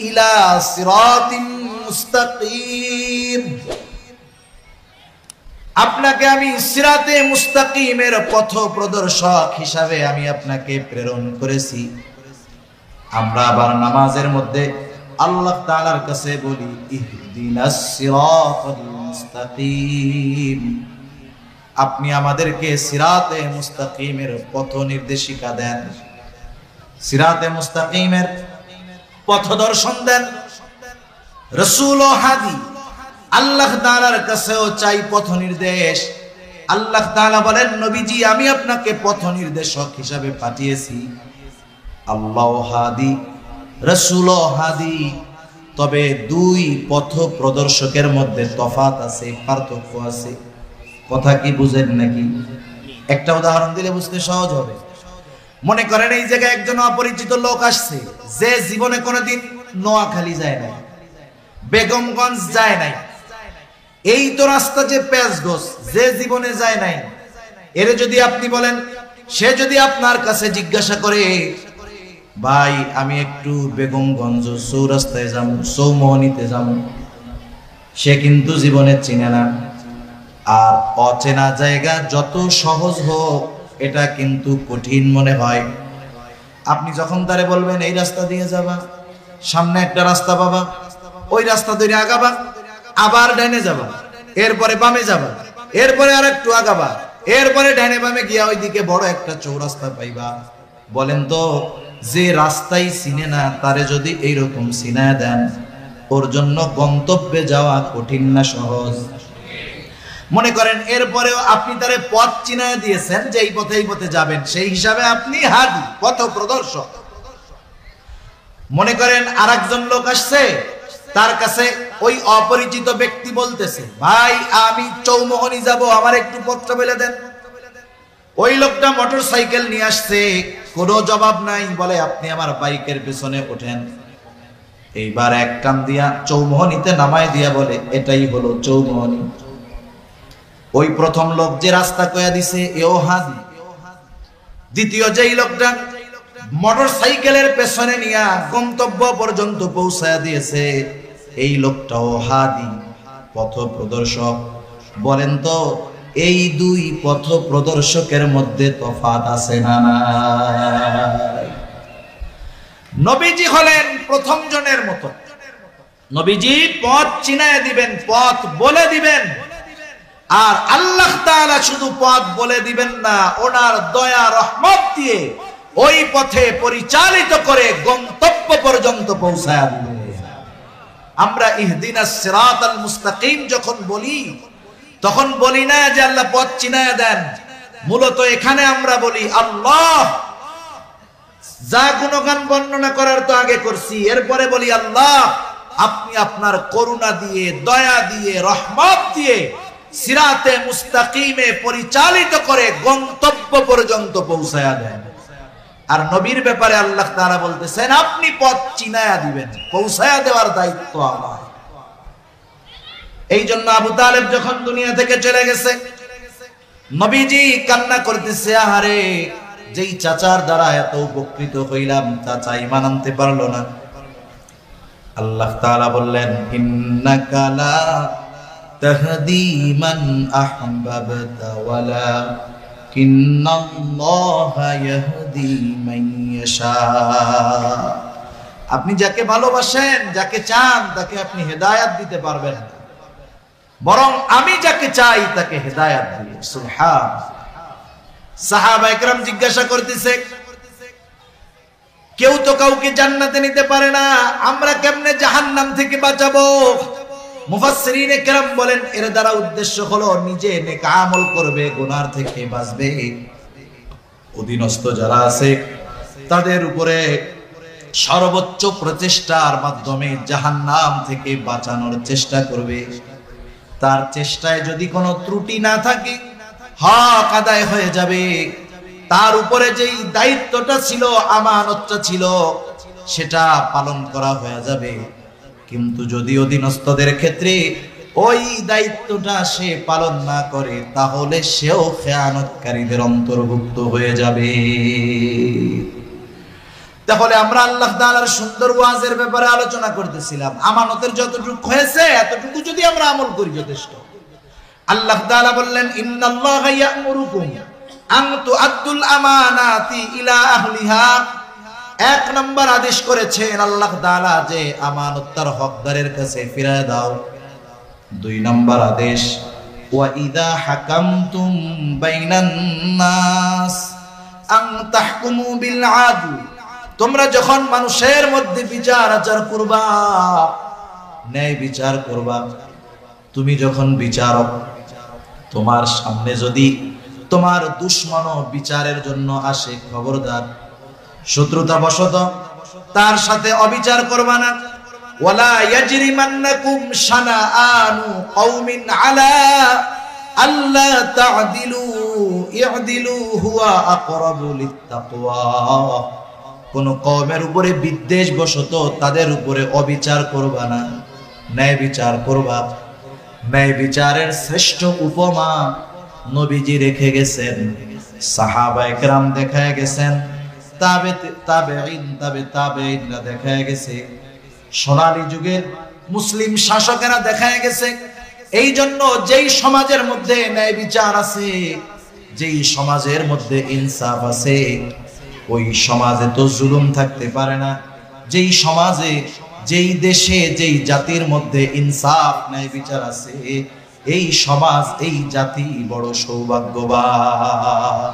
[SPEAKER 1] ইলা সিরাতিন মুস্তাকিম, আপনাকে আমি সিরাতে মুস্তাকিমের পথ প্রদর্শক হিসাবে আমি আপনাকে প্রেরণ করেছি। আমরা আবার নামাজের মধ্যে আল্লাহ তাআলার কাছে বলি ইহদিনাস সিরাতাল মুস্তাকিম, আপনি আমাদেরকে সিরাতে মুস্তাকিমের পথ নির্দেশিকা দেন, সিরাতে মুস্তাকিমের পথ দর্শন দেন। রাসূল ও হাদি আল্লাহ তাআলার কাছেও চাই পথ নির্দেশ। আল্লাহ তাআলা বলেন নবীজি আমি আপনাকে পথ নির্দেশক হিসাবে পাঠিয়েছি। আল্লাহ হাদি, রাসূল ও হাদি, তবে দুই পথ প্রদর্শকের মধ্যে তফাত আছে, পার্থক্য আছে। কথা কি বুঝেন নাকি? একটা উদাহরণ দিলে বুঝতে সহজ হবে। মনে করেন এই জায়গায় একজন অপরিচিত লোক আসছে, যে জীবনে কোনোদিন নোয়াখালী যায় নাই, বেগমগঞ্জ যায় নাই, এই তো রাস্তা যে পেঁচগোছ, যে জীবনে যায় নাই, এর যদি আপনি বলেন, সে যদি আপনার কাছে জিজ্ঞাসা করে ভাই আমি একটু বেগমগঞ্জ চৌরাস্তায় যাবো, চৌমোহনীতে যাবো, সে কিন্তু জীবনে চিনে না। আর অচেনা জায়গা যত সহজ হোক এটা কিন্তু কঠিন মনে হয়। আপনি যখন তারে বলবেন এই রাস্তা দিয়ে যাবা, সামনে একটা রাস্তা পাবা, ওই রাস্তা ধরে আগাবা, আবার ডাইনে যাবা, এরপরে বামে যাবা, এরপরে আর একটু আগাবা, এরপরে ডাইনে বামে গিয়া ওইদিকে বড় একটা চৌরাস্তা পাইবা। বলেন তো যে রাস্তাই চিনে না তারে যদি এইরকম চিনায় দেন, ওর জন্য গন্তব্যে যাওয়া কঠিন না সহজ? মনে করেন এরপরেও আপনি তারে পথ চিনায় দিয়েছেন যে এই পথে এই পথে যাবেন, সেই হিসাবে আপনি হাদি, পথ প্রদর্শক। মনে করেন আরেকজন লোক আসছে, তার কাছে ওই অপরিচিত ব্যক্তি বলতেছে ভাই আমি চৌমোহনী যাব, আমার একটু পথটা বলে দেন। ওই লোকটা মোটর সাইকেল নিয়ে আসছে, কোনো জবাব নাই, বলে আপনি আমার বাইকের পেছনে ওঠেন। এইবার এক কান দিয়া চৌমোহনীতে নামায় দিয়া বলে এটাই হলো চৌমোহনী। ওই প্রথম লোক যে রাস্তা কয়া দিছে এও হাদি। দ্বিতীয় যেই লোকটা মোটর সাইকেলের পেছনে নিয়া গন্তব্য পর্যন্ত পৌঁছায়া দিয়েছে, এই লোকটাও হাদি, পথ প্রদর্শক। বলেন তো এই দুই পথ প্রদর্শকের মধ্যে তফাৎ আছে না নাই? নবীজি হলেন প্রথম জনের মতো। নবীজি পথ চিনায় দিবেন, পথ বলে দিবেন। আর আল্লাহ তাআলা শুধু পথ বলে দিবেন না, ওনার দয়া রহমত দিয়ে ওই পথে পরিচালিত করে গন্তব্য পর্যন্ত পৌঁছায় দিবেন। আমরা ইহদিনাস সিরাতাল মুস্তাকিম যখন বলি, তখন বলি না যে আল্লাহ পথ চিনায় দেন। মূলত এখানে আমরা বলি আল্লাহ, যা গুণগান বর্ণনা করার তো আগে করছি, এরপরে বলি আল্লাহ আপনি আপনার করুণা দিয়ে, দয়া দিয়ে, রহমত দিয়ে সিরাতে মুস্তাকিমে পরিচালিত করে গন্তব্য পর্যন্ত পৌঁছায়া দেন। আর নবীর ব্যাপারে আল্লাহ তাআলা বলতেছেন আপনি পথ চিনায়া দিবেন, পৌঁছায়া দেওয়ার দায়িত্ব আমার। এই জন্য আবু তালেব যখন দুনিয়া থেকে চলে গেছে, নবীজি কান্না করতেছে, আহারে যেই চাচার দ্বারা এত উপকৃত হইলাম, চাচা ঈমান আনতে পারলো না। আল্লাহ তাআলা বললেন, ইন্নাকা লা তাহদি মান আহবাবতা ওয়ালাকিন্নাল্লাহা ইয়াহদি মান ইয়াশা। আপনি যাকে ভালোবাসেন, যাকে চান, তাকে আপনি হেদায়েত দিতে পারবেন না, বরং আমি যাকে চাই তাকে হেদায়েত দিই। সুবহানাল্লাহ। সাহাবায়ে কেরাম জিজ্ঞাসা করতেছে, কেউ তো কাউকে জান্নাতে নিতে পারে না, আমরা কেমনে জাহান্নাম থেকে বাঁচাবো? মুফাসসিরিনে কেরাম বলেন, এর দ্বারা উদ্দেশ্য হলো নিজে নেক আমল করবে, গুনার থেকে বাঁচবে, অধীনস্থ যারা আছে তাদের উপরে সর্বোচ্চ প্রচেষ্টার মাধ্যমে জাহান্নাম থেকে বাঁচানোর চেষ্টা করবে। তার চেষ্টায় যদি কোনো ত্রুটি না থাকে, হক আদায় হয়ে যাবে, তার উপরে যেই দায়িত্বটা ছিল, আমানতটা ছিল, সেটা পালন করা হয়ে যাবে। কিন্তু যদি অধীনস্থদের ক্ষেত্রে ওই দায়িত্বটা সে পালন না করে, তাহলে সেও খেয়ানতকারীদের অন্তর্ভুক্ত হয়ে যাবে। তাহলে আমরা আল্লাহ তাআলার সুন্দর ওয়াজের ব্যাপারে আলোচনা করতেছিলাম। আমানতের যতটুকু হয়েছে এতটুকু যদি আমরা আমল করি যথেষ্ট। আল্লাহ তাআলা বললেন, ইন্নাল্লাহা ইয়া'মুরুকুম আন তু'আদ্দুল আমানাতি ইলা আহলিহা। এক নম্বর আদেশ করেছেন আল্লাহ তাআলা যে আমানত তার হকদারের কাছে ফিরিয়ে দাও। দুই নম্বর আদেশ, ওয়া ইযা হাকামতুম বাইনান নাস আন তাহকুমু বিল আদল। তোমরা যখন মানুষের মধ্যে বিচার আচার করবা, ন্যায় বিচার করবা, তুমি যখন বিচারক, তোমার সামনে যদি তোমার দুশমন বিচারের জন্য আসে, খবরদার শত্রুতা বশত তার সাথে অবিচার করবা না। ওয়ালা ইয়াজরিমান্নাকুম শানাআনু কওমিন আলা আল্লা তা'দিলু ই'দিলু হুয়া আকরাবু লিত্তাকওয়া। কোন কওমের উপরে বিদ্বেষ বশত তাদের উপরে অবিচার করবা না, ন্যায় বিচার করবা। ন্যায় বিচারের শ্রেষ্ঠ উপমা নবীজি রেখে গেছেন, সাহাবায়ে কেরাম দেখায় গেছেন, তাবেঈনরা দেখায় গেছে, সোনালী যুগের মুসলিম শাসকেরা দেখায় গেছে। এই জন্য যেই সমাজের মধ্যে ন্যায় বিচার আছে, যেই সমাজের মধ্যে ইনসাফ আছে, ওই সমাজে তো জুলুম থাকতে পারে না। যেই সমাজে, যেই দেশে, যেই জাতির মধ্যে ইনসাফ ন্যায় বিচার আছে, এই সমাজ, এই জাতি বড় সৌভাগ্যবান।